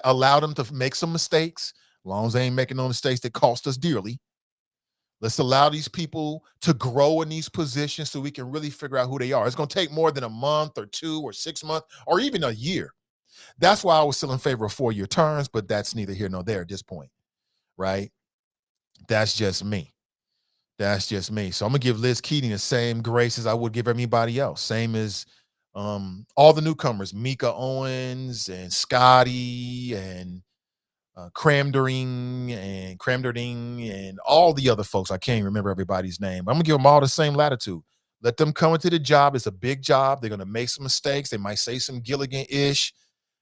allow them to make some mistakes, as long as they ain't making no mistakes that cost us dearly. Let's allow these people to grow in these positions so we can really figure out who they are. It's gonna take more than a month or 2 or 6 months or even a year. That's why I was still in favor of 4-year terms, but that's neither here nor there at this point. Right? That's just me. So I'm gonna give Liz Keating the same grace as I would give anybody else. Same as all the newcomers, Mika Owens and Scotty and Cramdering and all the other folks. I can't even remember everybody's name. I'm gonna give them all the same latitude. Let them come into the job. It's a big job. They're gonna make some mistakes. They might say some Gilligan-ish.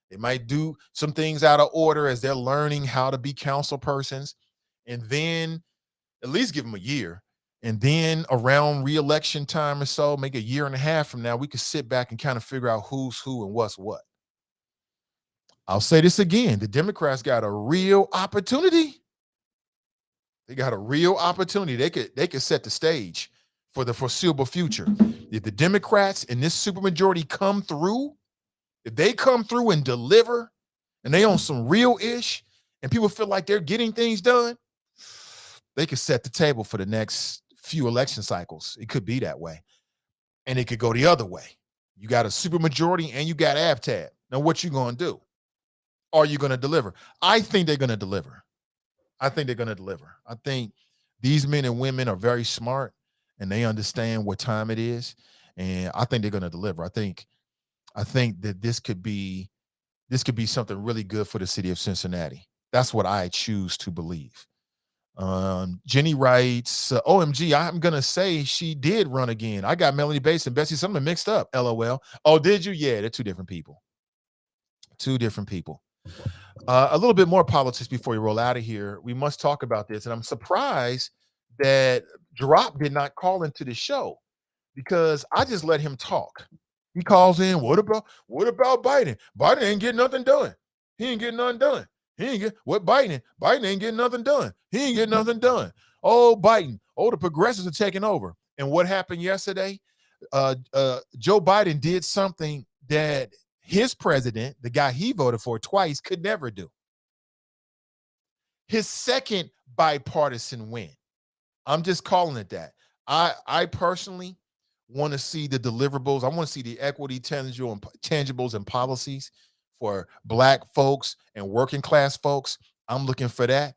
They might do some things out of order as they're learning how to be council persons. And then at least give them a year. And then around re-election time or so, make a year and a half from now, we could sit back and kind of figure out who's who and what's what. I'll say this again. The Democrats got a real opportunity. They got a real opportunity. They could set the stage for the foreseeable future. If the Democrats in this supermajority come through, if they come through and deliver, and they on some real ish, and people feel like they're getting things done, they could set the table for the next few election cycles. It could be that way. And it could go the other way. You got a supermajority and you got ABTAB. Now, what you going to do? Are you going to deliver? I think they're going to deliver. I think these men and women are very smart, and they understand what time it is. And I think they're going to deliver. I think that this could be something really good for the city of Cincinnati. That's what I choose to believe. Jenny writes, OMG, I'm going to say she did run again. I got Melanie Bates and Bessie Summer mixed up, LOL. Oh, did you? Yeah, they're two different people. A little bit more politics before we roll out of here. We must talk about this. And I'm surprised that Drop did not call into the show, because I just let him talk. He calls in, what about Biden? Biden ain't getting nothing done. He ain't getting nothing done. Biden ain't getting nothing done. He ain't getting nothing done. Oh, Biden. Oh, the progressives are taking over. And what happened yesterday? Joe Biden did something that his president, the guy he voted for twice, could never do. His second bipartisan win. I'm just calling it that. I personally want to see the deliverables. I want to see the equity, tangibles, and policies for Black folks and working class folks. I'm looking for that.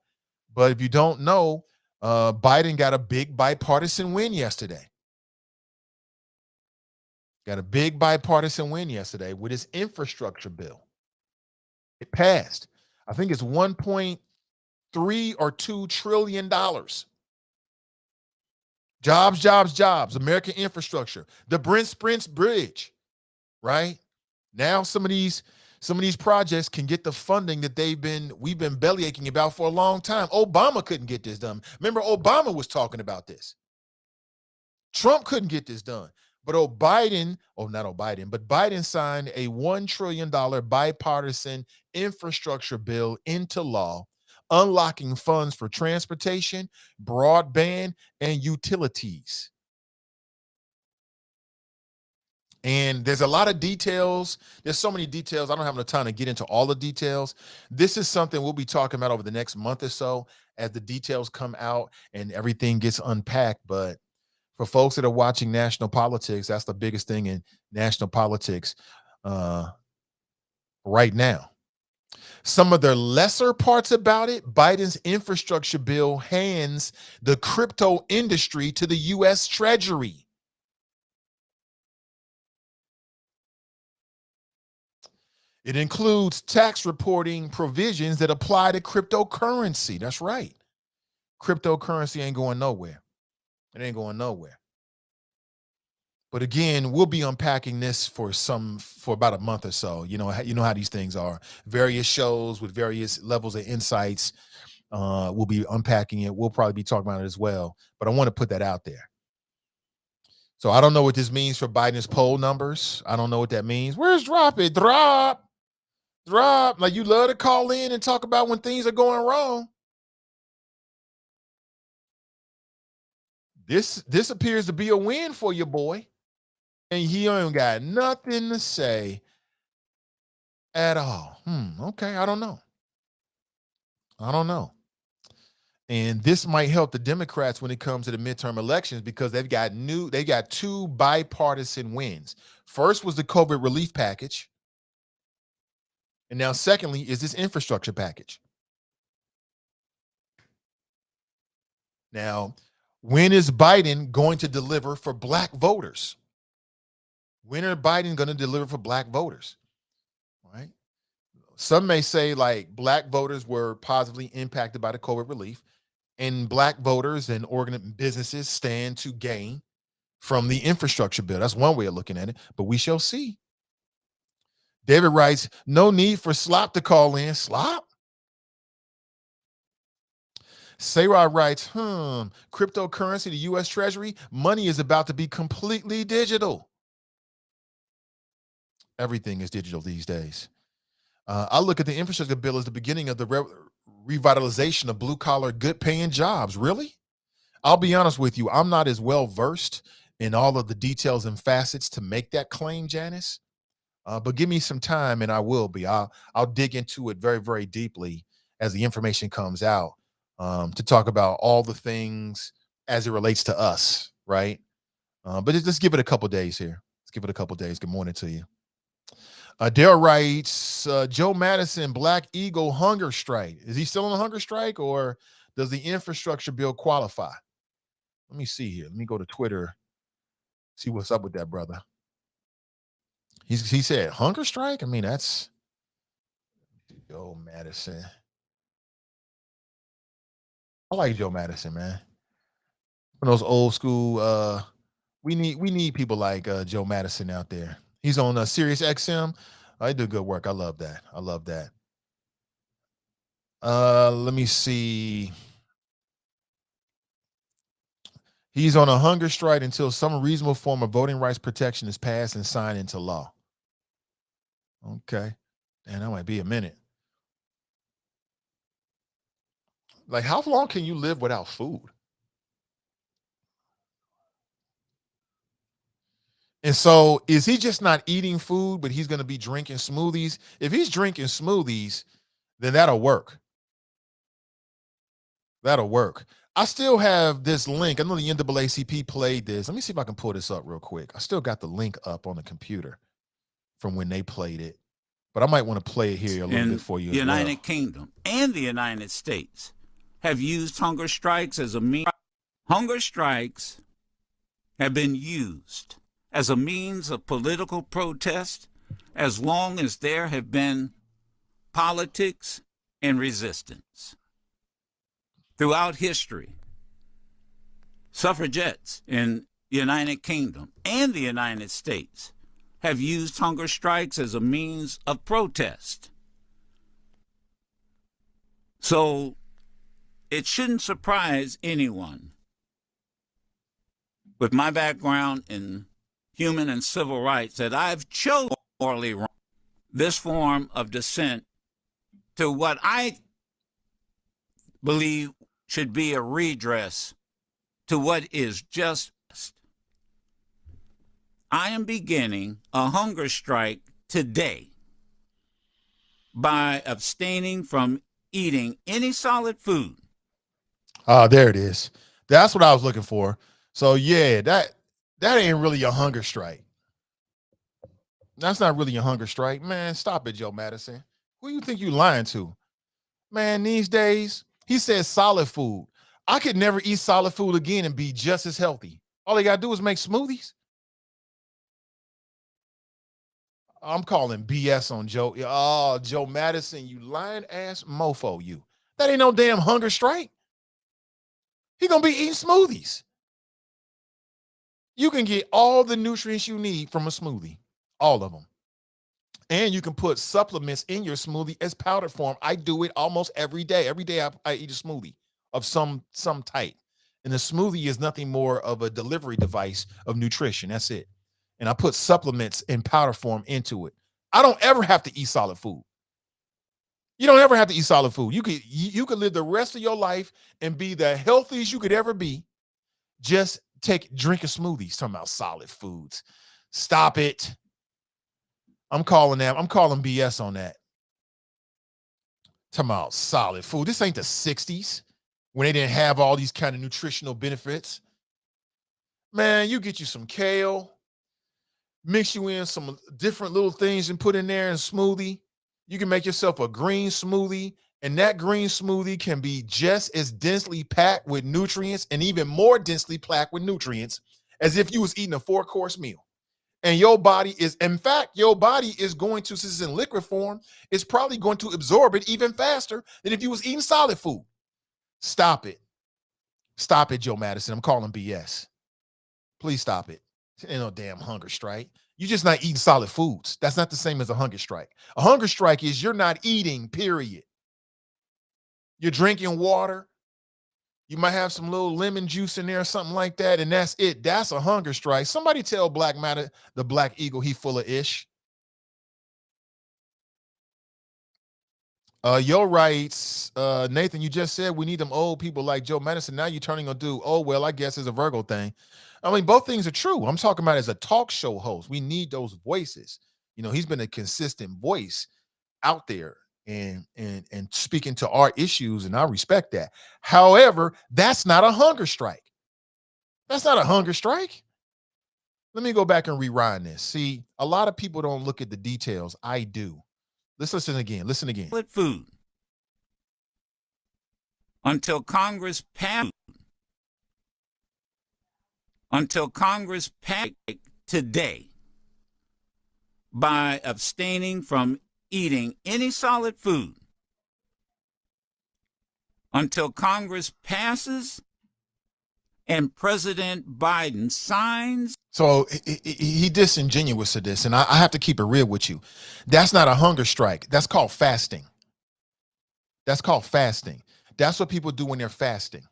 But if you don't know, Biden got a big bipartisan win yesterday. Got a big bipartisan win yesterday with his infrastructure bill. It passed. I think it's 1.3 or $2 trillion. Jobs, American infrastructure, the Brent Spence Bridge, right? Now some of these projects can get the funding that we've been bellyaching about for a long time. Obama couldn't get this done. Remember, Obama was talking about this. Trump couldn't get this done. But Biden signed a $1 trillion bipartisan infrastructure bill into law, unlocking funds for transportation, broadband, and utilities. And there's a lot of details. There's so many details. I don't have enough time to get into all the details. This is something we'll be talking about over the next month or so as the details come out and everything gets unpacked. But for folks that are watching national politics, that's the biggest thing in national politics right now. Some of the lesser parts about it, Biden's infrastructure bill hands the crypto industry to the U.S. Treasury. It includes tax reporting provisions that apply to cryptocurrency. That's right. Cryptocurrency ain't going nowhere. It ain't going nowhere. But again, we'll be unpacking this for about a month or so. You know how these things are. Various shows with various levels of insights. We'll be unpacking it. We'll probably be talking about it as well. But I want to put that out there. So I don't know what this means for Biden's poll numbers. I don't know what that means. Where's Drop It? Drop. Like you love to call in and talk about when things are going wrong. This appears to be a win for your boy. And he ain't got nothing to say at all. Okay, I don't know. And this might help the Democrats when it comes to the midterm elections because they got two bipartisan wins. First was the COVID relief package. And now secondly is this infrastructure package. Now, when is Biden going to deliver for black voters? When are Biden going to deliver for black voters? Right? Some may say like black voters were positively impacted by the COVID relief, and black voters and businesses stand to gain from the infrastructure bill. That's one way of looking at it, but we shall see. David writes, no need for Slop to call in. Slop? Sarah writes, cryptocurrency, the U.S. Treasury, money is about to be completely digital. Everything is digital these days. I look at the infrastructure bill as the beginning of the revitalization of blue-collar, good-paying jobs. Really? I'll be honest with you. I'm not as well-versed in all of the details and facets to make that claim, Janice. But give me some time and I will be. I'll dig into it very, very deeply as the information comes out to talk about all the things as it relates to us, right? But let's give it a couple days here. Let's give it a couple days. Good morning to you. Dale writes, Joe Madison, Black Eagle hunger strike. Is he still on a hunger strike or does the infrastructure bill qualify? Let me see here. Let me go to Twitter, see what's up with that brother. He said hunger strike. I mean, that's Joe Madison. I like Joe Madison, man. One of those old school. We need people like Joe Madison out there. He's on Sirius XM. I do good work. I love that. Let me see. He's on a hunger strike until some reasonable form of voting rights protection is passed and signed into law. Okay. And that might be a minute. Like, how long can you live without food? And so is he just not eating food, but he's going to be drinking smoothies? If he's drinking smoothies, then that'll work. I still have this link. I know the NAACP played this. Let me see if I can pull this up real quick. I still got the link up on the computer from when they played it, but I might want to play it here a little bit for you. The United Kingdom and the United States have used hunger strikes as a means. Hunger strikes have been used as a means of political protest as long as there have been politics and resistance. Throughout history, suffragettes in the United Kingdom and the United States have used hunger strikes as a means of protest. So it shouldn't surprise anyone with my background in human and civil rights that I've chosen morally wrong this form of dissent to what I believe should be a redress to what is just. I am beginning a hunger strike today by abstaining from eating any solid food. Oh, there it is. That's what I was looking for. So yeah, that ain't really a hunger strike. That's not really a hunger strike. Man, stop it, Joe Madison. Who you think you lying to? Man, these days, he says solid food. I could never eat solid food again and be just as healthy. All they gotta do is make smoothies. I'm calling BS on Joe. Oh, Joe Madison, you lying ass mofo, you. That ain't no damn hunger strike. He gonna be eating smoothies. You can get all the nutrients you need from a smoothie, all of them. And you can put supplements in your smoothie as powder form. I do it almost every day. Every day I eat a smoothie of some type. And the smoothie is nothing more of a delivery device of nutrition. That's it. And I put supplements in powder form into it. I don't ever have to eat solid food. You don't ever have to eat solid food. You could live the rest of your life and be the healthiest you could ever be. Just drinking smoothies. Talking about solid foods. Stop it. I'm calling BS on that. Talking about solid food. This ain't the 60s when they didn't have all these kind of nutritional benefits. Man, you get you some kale, mix you in some different little things and put in there in a smoothie. You can make yourself a green smoothie, and that green smoothie can be just as densely packed with nutrients and even more densely packed with nutrients as if you was eating a 4-course meal. And your body is going to, since it's in liquid form, it's probably going to absorb it even faster than if you was eating solid food. Stop it. Stop it, Joe Madison. I'm calling BS. Please stop it. Ain't no damn hunger strike. You're just not eating solid foods. That's not the same as a hunger strike. A hunger strike is you're not eating, period. You're drinking water. You might have some little lemon juice in there or something like that, and that's it. That's a hunger strike. Somebody tell Black Matter, the Black Eagle, he full of ish. Yo writes, Nathan, you just said we need them old people like Joe Madison. Now you're turning on dude. Oh, well, I guess it's a Virgo thing. I mean, both things are true. I'm talking about as a talk show host. We need those voices. You know, he's been a consistent voice out there and speaking to our issues, and I respect that. However, that's not a hunger strike. That's not a hunger strike. Let me go back and rewind this. See, a lot of people don't look at the details. I do. Let's listen again. Listen again. Solid food until Congress passed today by abstaining from eating any solid food until Congress passes and President Biden signs. So he disingenuous to this, and I have to keep it real with you. That's not a hunger strike. That's called fasting. That's called fasting. That's what people do when they're fasting.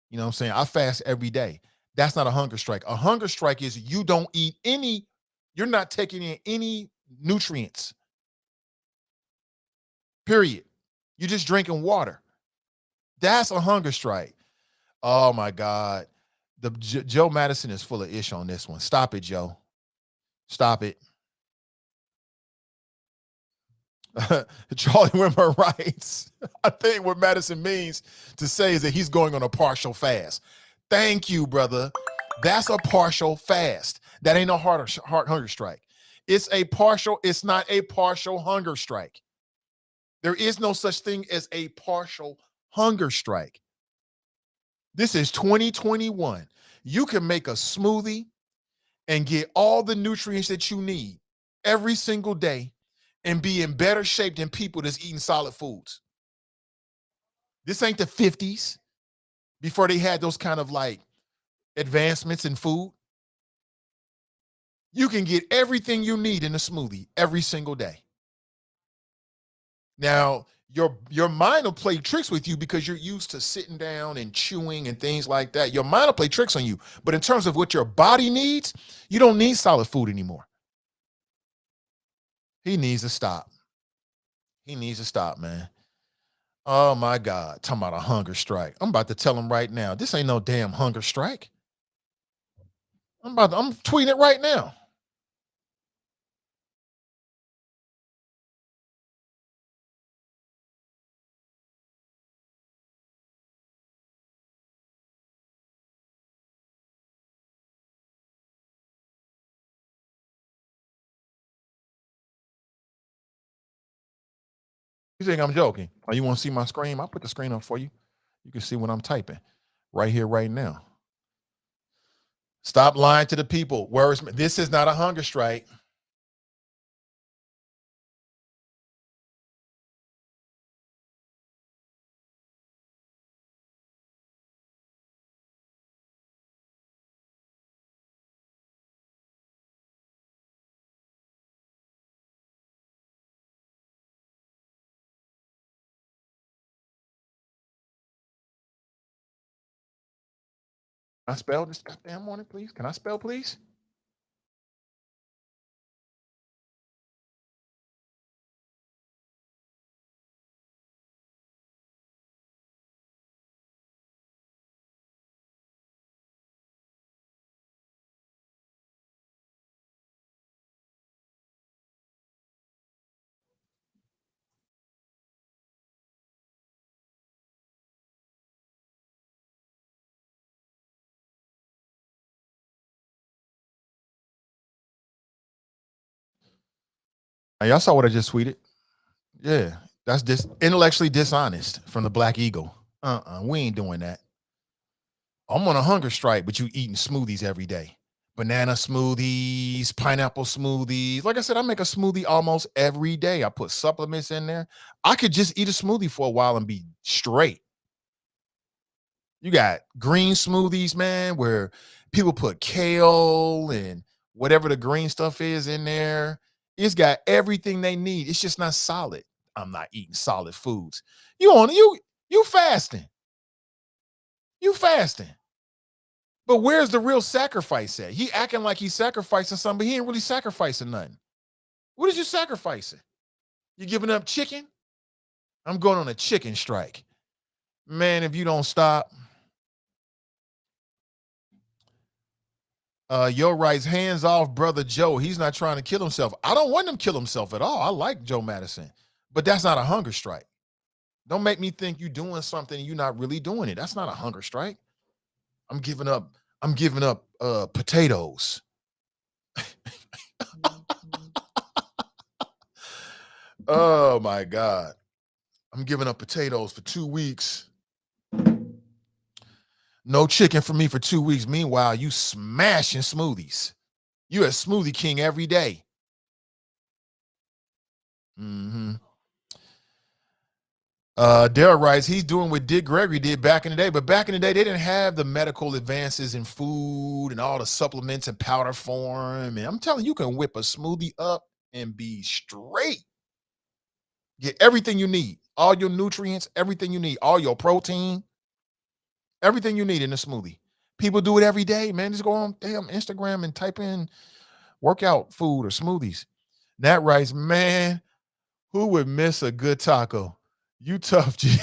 You know what I'm saying? I fast every day. That's not a hunger strike. A hunger strike is you don't eat any, you're not taking in any nutrients. Period. You're just drinking water. That's a hunger strike. Oh my God. Joe Madison is full of ish on this one. Stop it, Joe. Stop it. Charlie Wimmer writes, I think what Madison means to say is that he's going on a partial fast. Thank you, brother. That's a partial fast. That ain't no hard hunger strike. It's not a partial hunger strike. There is no such thing as a partial hunger strike. This is 2021. You can make a smoothie and get all the nutrients that you need every single day and be in better shape than people that's eating solid foods. This ain't the 50s before they had those kind of like advancements in food. You can get everything you need in a smoothie every single day. Now, your mind will play tricks with you because you're used to sitting down and chewing and things like that. Your mind will play tricks on you. But in terms of what your body needs, you don't need solid food anymore. He needs to stop. He needs to stop, man. Oh, my God. Talking about a hunger strike. I'm about to tell him right now, this ain't no damn hunger strike. I'm tweeting it right now. You think I'm joking? Oh, you want to see my screen? I'll put the screen up for you. You can see what I'm typing right here, right now. Stop lying to the people. This is not a hunger strike. Can I spell this goddamn morning, please? Can I spell, please? Now, y'all saw what I just tweeted. Yeah, that's intellectually dishonest from the Black Eagle. We ain't doing that. I'm on a hunger strike, but you eating smoothies every day. Banana smoothies, pineapple smoothies. Like I said, I make a smoothie almost every day. I put supplements in there. I could just eat a smoothie for a while and be straight. You got green smoothies, man, where people put kale and whatever the green stuff is in there. It's got everything they need. It's just not solid. I'm not eating solid foods. You fasting. You fasting. But where's the real sacrifice at? He acting like he's sacrificing something, but he ain't really sacrificing nothing. What is you sacrificing? You giving up chicken? I'm going on a chicken strike. Man, if you don't stop. Yo writes, hands off brother Joe. He's not trying to kill himself. I don't want him to kill himself at all. I like Joe Madison. But that's not a hunger strike. Don't make me think you're doing something and you're not really doing it. That's not a hunger strike. I'm giving up potatoes. Oh my God. I'm giving up potatoes for 2 weeks. No chicken for me for 2 weeks. Meanwhile, you smashing smoothies. You a smoothie king every day. Mm-hmm. Daryl writes, he's doing what Dick Gregory did back in the day, but back in the day, they didn't have the medical advances in food and all the supplements in powder form. And I'm telling you, you can whip a smoothie up and be straight. Get everything you need, all your nutrients, everything you need, all your protein, everything you need in a smoothie. People do it every day, man. Just go on damn Instagram and type in workout food or smoothies. Nat writes, man, who would miss a good taco? You tough, G.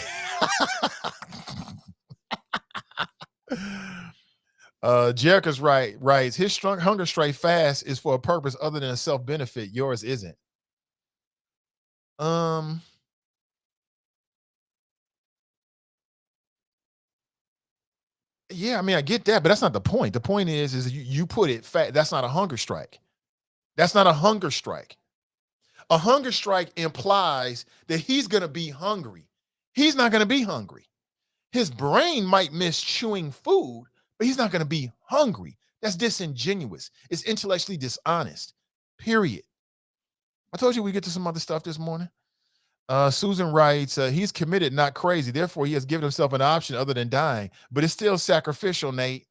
Jerica's writes, his strong hunger strike fast is for a purpose other than a self-benefit. Yours isn't. Yeah, I mean, I get that, but that's not the point. The point is you put it fat. That's not a hunger strike. That's not a hunger strike. A hunger strike implies that he's going to be hungry. He's not going to be hungry. His brain might miss chewing food, but he's not going to be hungry. That's disingenuous. It's intellectually dishonest, period. I told you we get to some other stuff this morning. Susan writes, he's committed, not crazy. Therefore, he has given himself an option other than dying, but it's still sacrificial, Nate.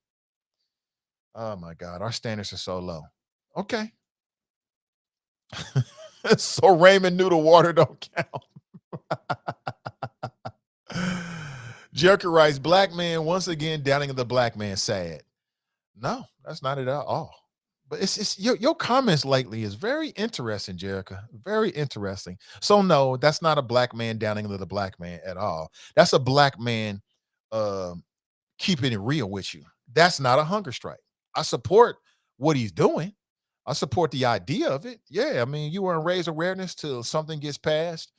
Oh, my God. Our standards are so low. Okay. So Raymond knew the water don't count. Jerker writes, black man once again downing the black man sad. No, that's not it at all. But it's your comments lately is very interesting, Jerica. Very interesting. So no, that's not a black man downing the black man at all. That's a black man keeping it real with you. That's not a hunger strike. I support what he's doing. I support the idea of it. Yeah, I mean, you want to raise awareness till something gets passed.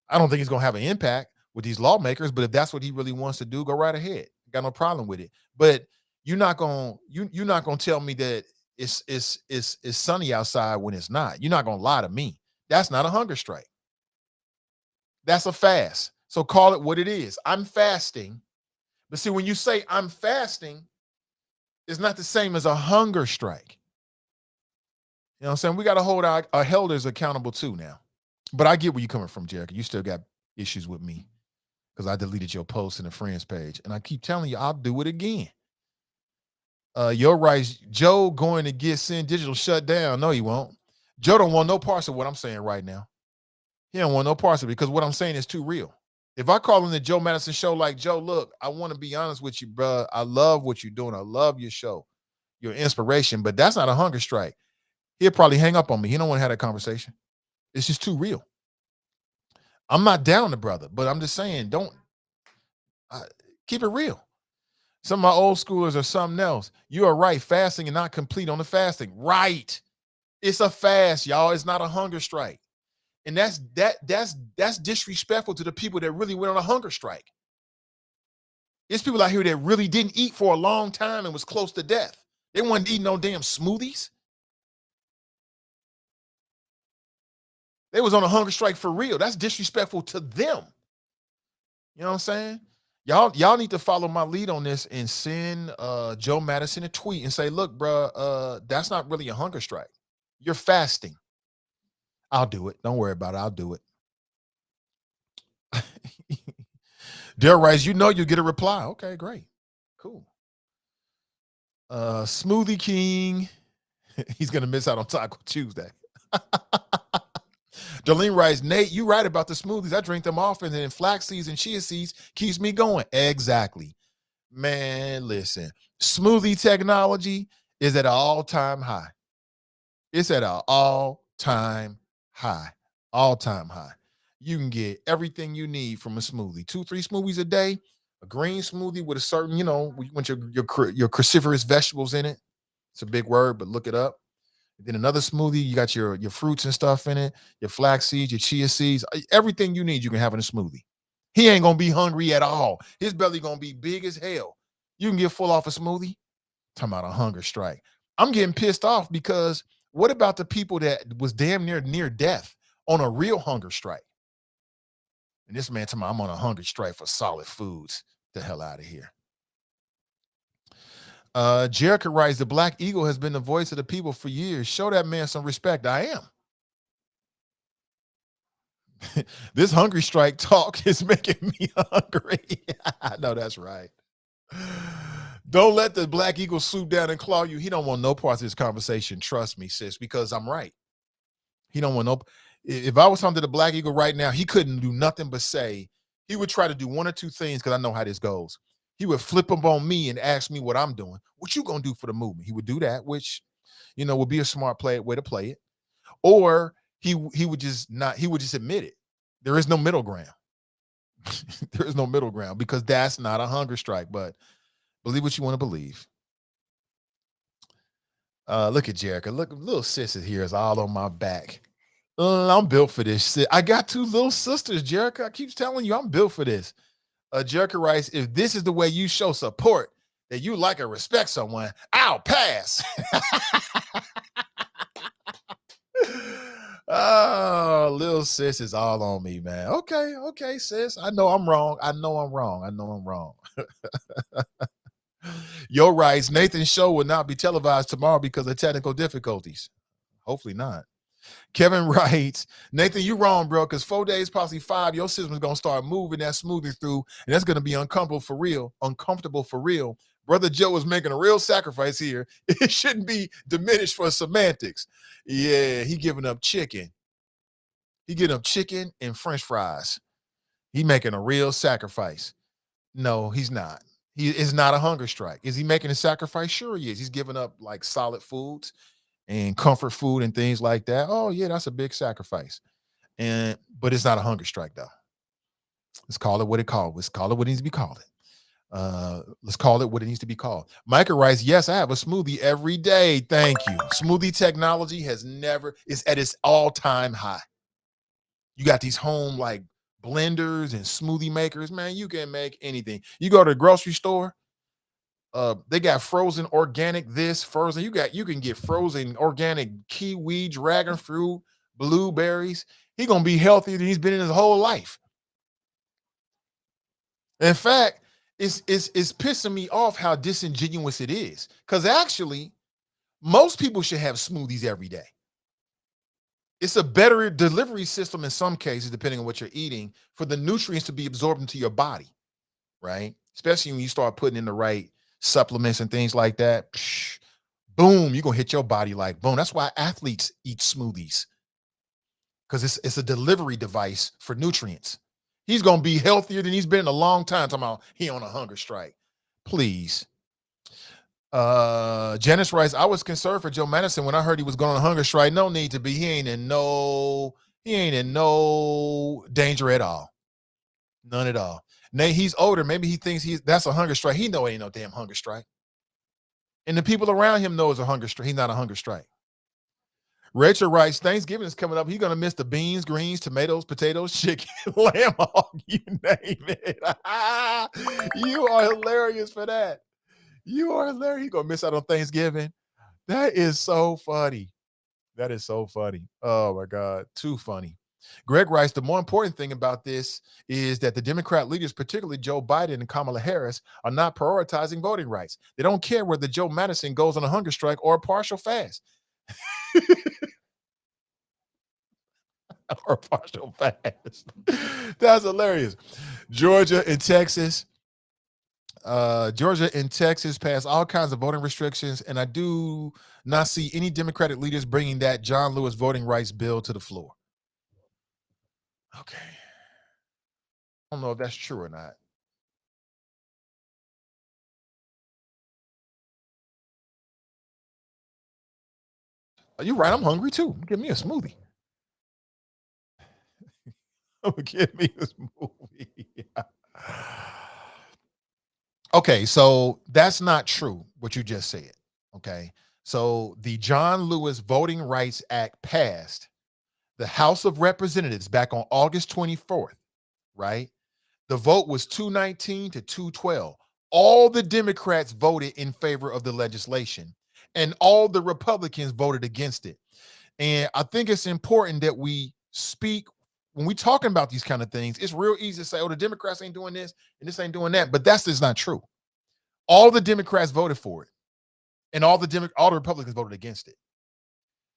I don't think it's going to have an impact with these lawmakers, but if that's what he really wants to do, go right ahead. Got no problem with it. But you're not going to tell me that it's sunny outside when it's not. You're not going to lie to me. That's not a hunger strike. That's a fast. So call it what it is. I'm fasting. But see, when you say I'm fasting, it's not the same as a hunger strike. You know what I'm saying? We got to hold our elders accountable too now. But I get where you're coming from, Jericho. You still got issues with me because I deleted your post in the friends page. And I keep telling you, I'll do it again. You're right. Joe going to get Sin Digital shut down. No, he won't. Joe don't want no parts of what I'm saying right now. He don't want no parts of it because what I'm saying is too real. If I call in the Joe Madison show like, Joe, look, I want to be honest with you, bro. I love what you're doing. I love your show, your inspiration, but that's not a hunger strike. He'll probably hang up on me. He don't want to have that conversation. It's just too real. I'm not down the brother, but I'm just saying, keep it real. Some of my old schoolers are something else. You are right. Fasting and not complete on the fasting. Right. It's a fast, y'all. It's not a hunger strike. And that's disrespectful to the people that really went on a hunger strike. There's people out here that really didn't eat for a long time and was close to death. They wasn't eating no damn smoothies. They was on a hunger strike for real. That's disrespectful to them. You know what I'm saying? Y'all need to follow my lead on this and send Joe Madison a tweet and say, look, bro, that's not really a hunger strike. You're fasting. I'll do it. Don't worry about it. I'll do it. Dare Rice, you know you get a reply. Okay, great. Cool. Smoothie King. He's going to miss out on Taco Tuesday. Darlene writes, Nate, you right about the smoothies. I drink them often, and then flax seeds and chia seeds keeps me going. Exactly. Man, listen. Smoothie technology is at an all-time high. It's at an all-time high. All-time high. You can get everything you need from a smoothie. 2-3 smoothies a day. A green smoothie with a certain, you want your cruciferous vegetables in it. It's a big word, but look it up. Then another smoothie, you got your fruits and stuff in it, your flax seeds, your chia seeds, everything you need you can have in a smoothie. He ain't going to be hungry at all. His belly going to be big as hell. You can get full off a smoothie. Talking about a hunger strike. I'm getting pissed off because what about the people that was damn near death on a real hunger strike? And this man talking about I'm on a hunger strike for solid foods. The hell out of here. Jericho writes, the Black Eagle has been the voice of the people for years. Show that man some respect. I am. This hungry strike talk is making me hungry. I know that's right. Don't let the Black Eagle swoop down and claw you. He don't want no parts of this conversation. Trust me, sis, because I'm right. He don't want no. If I was talking to the Black Eagle right now, he couldn't do nothing but say, he would try to do one or two things because I know how this goes. He would flip them on me and ask me what I'm doing. What you gonna do for the movement? He would do that, which, would be a smart way to play it. Or he would just not. He would just admit it. There is no middle ground. There is no middle ground because that's not a hunger strike. But believe what you want to believe. Look at Jericho. Look, little sis here is all on my back. I'm built for this. I got two little sisters, Jericho. I keep telling you, I'm built for this. Jericho writes, if this is the way you show support, that you like or respect someone, I'll pass. Oh, little sis is all on me, man. Okay, sis. I know I'm wrong. Yo writes, Nathan's show will not be televised tomorrow because of technical difficulties. Hopefully not. Kevin writes, Nathan, you wrong, bro, because 4 days, possibly 5, your system's going to start moving that smoothie through, and that's going to be uncomfortable for real. Brother Joe is making a real sacrifice here. It shouldn't be diminished for semantics. Yeah, he giving up chicken. He getting up chicken and French fries. He making a real sacrifice. No, he's not. He is not a hunger strike. Is he making a sacrifice? Sure he is. He's giving up like solid foods and comfort food and things like that. Oh, yeah, that's a big sacrifice. But it's not a hunger strike, though. Let's call it what it called. Let's call it what it needs to be called. Let's call it what it needs to be called. Micah writes, yes, I have a smoothie every day. Thank you. Smoothie technology is at its all-time high. You got these home like blenders and smoothie makers. Man, you can make anything. You go to the grocery store, they got frozen organic frozen. You can get frozen organic kiwi, dragon fruit, blueberries. He's gonna be healthier than he's been in his whole life. In fact, it's pissing me off how disingenuous it is. Because actually, most people should have smoothies every day. It's a better delivery system in some cases, depending on what you're eating, for the nutrients to be absorbed into your body, right? Especially when you start putting in the right supplements and things like that. Psh, boom, you're gonna hit your body like boom. That's why athletes eat smoothies, because it's a delivery device for nutrients. He's gonna be healthier than he's been in a long time. Talking about he on a hunger strike. Please. Janice writes, I was concerned for Joe Madison when I heard he was going on a hunger strike. No need to be. He ain't in no danger at all. None at all. Nate, he's older. Maybe he thinks that's a hunger strike. He know it ain't no damn hunger strike. And the people around him know it's a hunger strike. He's not a hunger strike. Rachel writes, Thanksgiving is coming up. He's gonna miss the beans, greens, tomatoes, potatoes, chicken, lamb hog, you name it. You are hilarious for that. You are hilarious. He's gonna miss out on Thanksgiving. That is so funny. That is so funny. Oh my God, too funny. Greg writes, the more important thing about this is that the Democrat leaders, particularly Joe Biden and Kamala Harris, are not prioritizing voting rights. They don't care whether Joe Madison goes on a hunger strike or a partial fast. Or a partial fast. That's hilarious. Georgia and Texas passed all kinds of voting restrictions, and I do not see any Democratic leaders bringing that John Lewis voting rights bill to the floor. Okay. I don't know if that's true or not. You're right. I'm hungry too. Give me a smoothie. Give me a smoothie. Okay, so that's not true, what you just said. Okay. So the John Lewis Voting Rights Act passed the House of Representatives back on August 24th, right? The vote was 219 to 212. All the Democrats voted in favor of the legislation, and all the Republicans voted against it. And I think it's important that we speak when we talking about these kind of things. It's real easy to say, oh, the Democrats ain't doing this and this ain't doing that, but that's just not true. All the Democrats voted for it, and all the Republicans voted against it.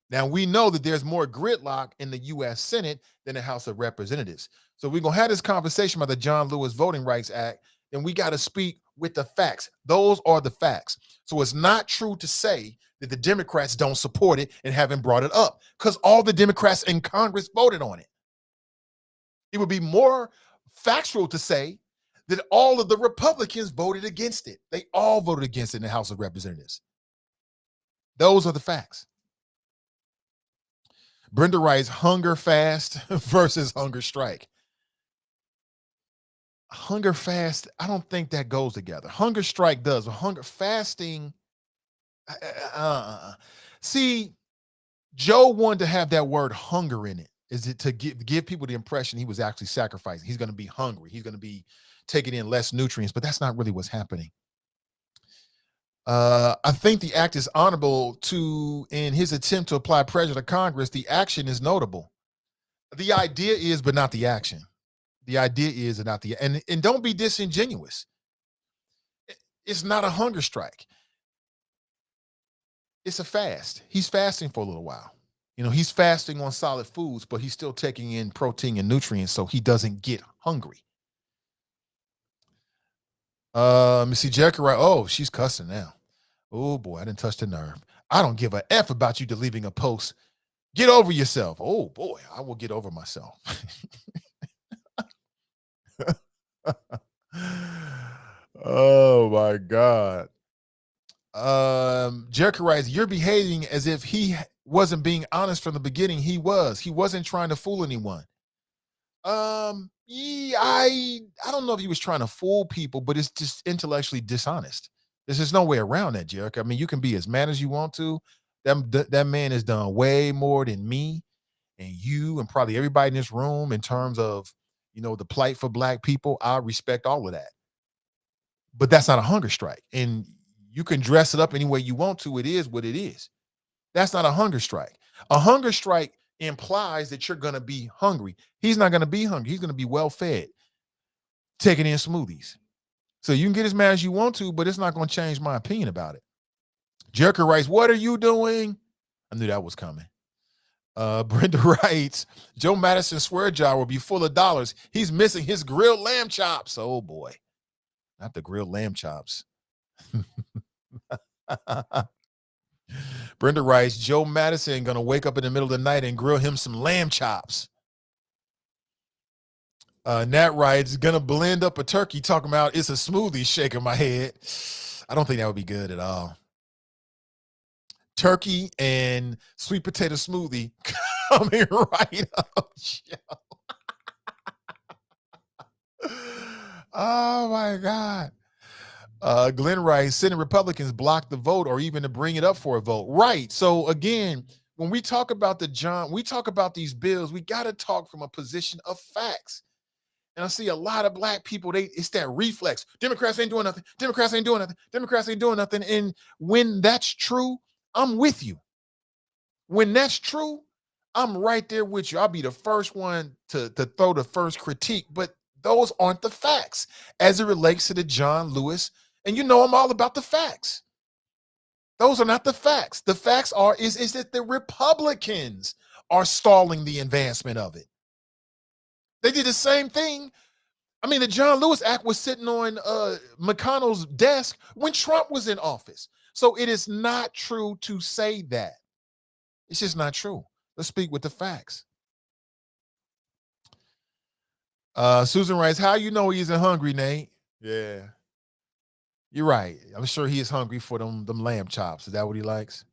Now, we know that there's more gridlock in the U.S. Senate than the House of Representatives. So we're going to have this conversation about the John Lewis Voting Rights Act, and we got to speak with the facts. Those are the facts. So it's not true to say that the Democrats don't support it and haven't brought it up, because all the Democrats in Congress voted on it. It would be more factual to say that all of the Republicans voted against it. They all voted against it in the House of Representatives. Those are the facts. Brenda writes, hunger fast versus hunger strike. Hunger fast, I don't think that goes together. Hunger strike does, but hunger fasting. See, Joe wanted to have that word hunger in it. Is it to give people the impression he was actually sacrificing? He's going to be hungry. He's going to be taking in less nutrients, but that's not really what's happening. I think the act is honorable in his attempt to apply pressure to Congress. The action is notable. The idea is, but not the action. The idea is, and not the, and don't be disingenuous. It's not a hunger strike. It's a fast. He's fasting for a little while. You know, he's fasting on solid foods, but he's still taking in protein and nutrients so he doesn't get hungry. Let me see, Jericho. Oh, she's cussing now. Oh boy, I didn't touch the nerve. I don't give a F about you deleting a post. Get over yourself. Oh boy, I will get over myself. Oh my God. Jericho writes, you're behaving as if he wasn't being honest from the beginning. He wasn't trying to fool anyone. Yeah, I don't know if he was trying to fool people, but it's just intellectually dishonest. There's just no way around that, Jericho. I mean, you can be as mad as you want to. That man has done way more than me and you and probably everybody in this room in terms of, you know, the plight for Black people. I respect all of that. But that's not a hunger strike. And you can dress it up any way you want to. It is what it is. That's not a hunger strike. A hunger strike implies that you're going to be hungry. He's not going to be hungry. He's going to be well fed. taking in smoothies. So you can get as mad as you want to, but it's not going to change my opinion about it. Jericho writes, what are you doing? I knew that was coming. Brenda writes, Joe Madison's swear jar will be full of dollars. He's missing his grilled lamb chops. Oh, boy. Not the grilled lamb chops. Brenda writes, Joe Madison going to wake up in the middle of the night and grill him some lamb chops. Nat writes, going to blend up a turkey, talking about it's a smoothie, shaking my head. I don't think that would be good at all. Turkey and sweet potato smoothie coming right up, Joe. Oh, my God. Glenn writes, Senate Republicans block the vote or even to bring it up for a vote. Right. So, again, when we talk about we talk about these bills, we got to talk from a position of facts. And I see a lot of black people, it's that reflex. Democrats ain't doing nothing. Democrats ain't doing nothing. Democrats ain't doing nothing. And when that's true, I'm with you. When that's true, I'm right there with you. I'll be the first one to throw the first critique, but those aren't the facts as it relates to the John Lewis. And you know I'm all about the facts. Those are not the facts. The facts is that the Republicans are stalling the advancement of it. They did the same thing. I mean, the John Lewis Act was sitting on McConnell's desk when Trump was in office. So it is not true to say that. It's just not true. Let's speak with the facts. Susan writes, how you know he isn't hungry, Nate? Yeah. You're right. I'm sure he is hungry for them lamb chops. Is that what he likes?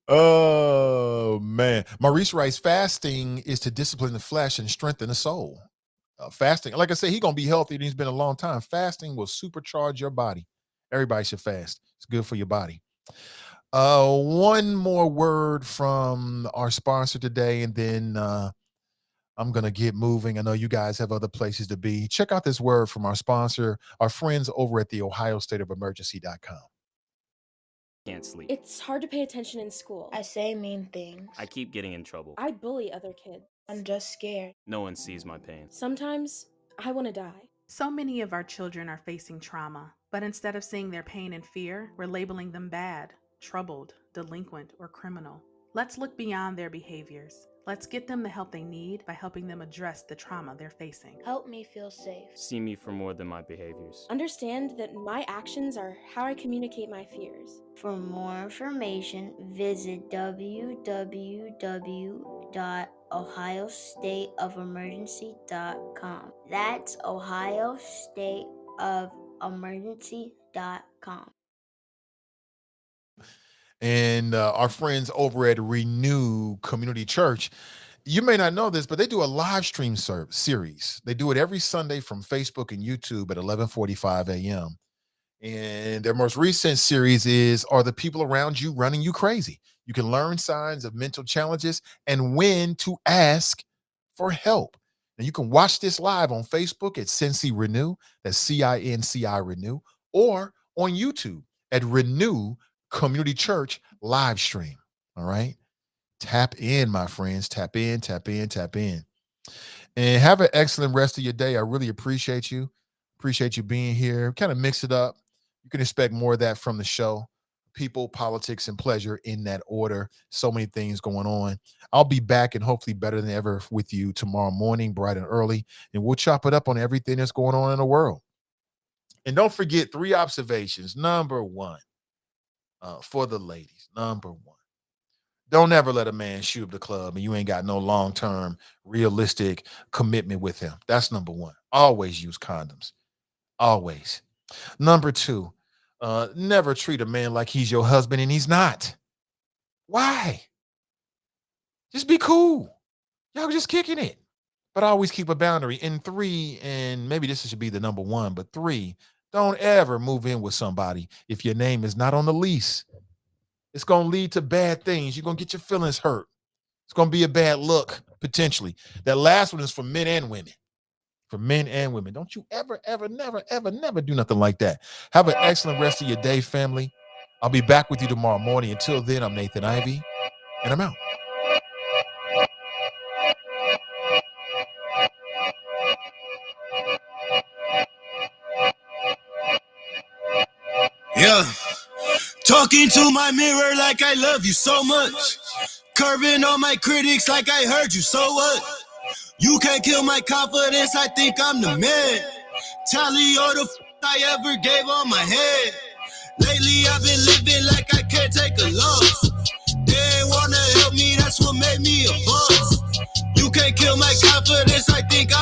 Oh, man. Maurice writes, fasting is to discipline the flesh and strengthen the soul. Fasting, like I said, he's going to be healthy and he's been a long time. Fasting will supercharge your body. Everybody should fast. It's good for your body. One more word from our sponsor today, and then I'm going to get moving. I know you guys have other places to be. Check out this word from our sponsor, our friends over at the OhioStateOfEmergency.com. Can't sleep. It's hard to pay attention in school. I say mean things. I keep getting in trouble. I bully other kids. I'm just scared. No one sees my pain. Sometimes I want to die. So many of our children are facing trauma, but instead of seeing their pain and fear, we're labeling them bad, troubled, delinquent, or criminal. Let's look beyond their behaviors. Let's get them the help they need by helping them address the trauma they're facing. Help me feel safe. See me for more than my behaviors. Understand that my actions are how I communicate my fears. For more information, visit www.ohiostateofemergency.com. That's ohiostateofemergency.com. And our friends over at Renew Community Church, you may not know this, but they do a live stream series. They do it every Sunday from Facebook and YouTube at 11:45 a.m. And their most recent series is, Are the People Around You Running You Crazy? You can learn signs of mental challenges and when to ask for help. And you can watch this live on Facebook at Cincy Renew, that's CINCI Renew, or on YouTube at Renew Community Church live stream. All right. Tap in, my friends. Tap in, tap in, tap in. And have an excellent rest of your day. I really appreciate you. Appreciate you being here. Kind of mix it up. You can expect more of that from the show. People, politics, and pleasure in that order. So many things going on. I'll be back and hopefully better than ever with you tomorrow morning, bright and early. And we'll chop it up on everything that's going on in the world. And don't forget 3 observations. Number 1. For the ladies, number 1, don't ever let a man shoot up the club and you ain't got no long-term realistic commitment with him. That's number 1. Always use condoms. Always. Number 2, never treat a man like he's your husband and he's not. Why? Just be cool. Y'all just kicking it. But always keep a boundary. And 3, and maybe this should be the number 1, but 3, don't ever move in with somebody if your name is not on the lease. It's going to lead to bad things. You're going to get your feelings hurt. It's going to be a bad look, potentially. That last one is for men and women. For men and women. Don't you ever, never do nothing like that. Have an excellent rest of your day, family. I'll be back with you tomorrow morning. Until then, I'm Nathan Ivey, and I'm out. Talking to my mirror like I love you so much. Curving on my critics like I heard you, so what? You can't kill my confidence, I think I'm the man. Tally all the I ever gave on my head. Lately I've been living like I can't take a loss. They ain't wanna help me, that's what made me a boss. You can't kill my confidence, I think I'm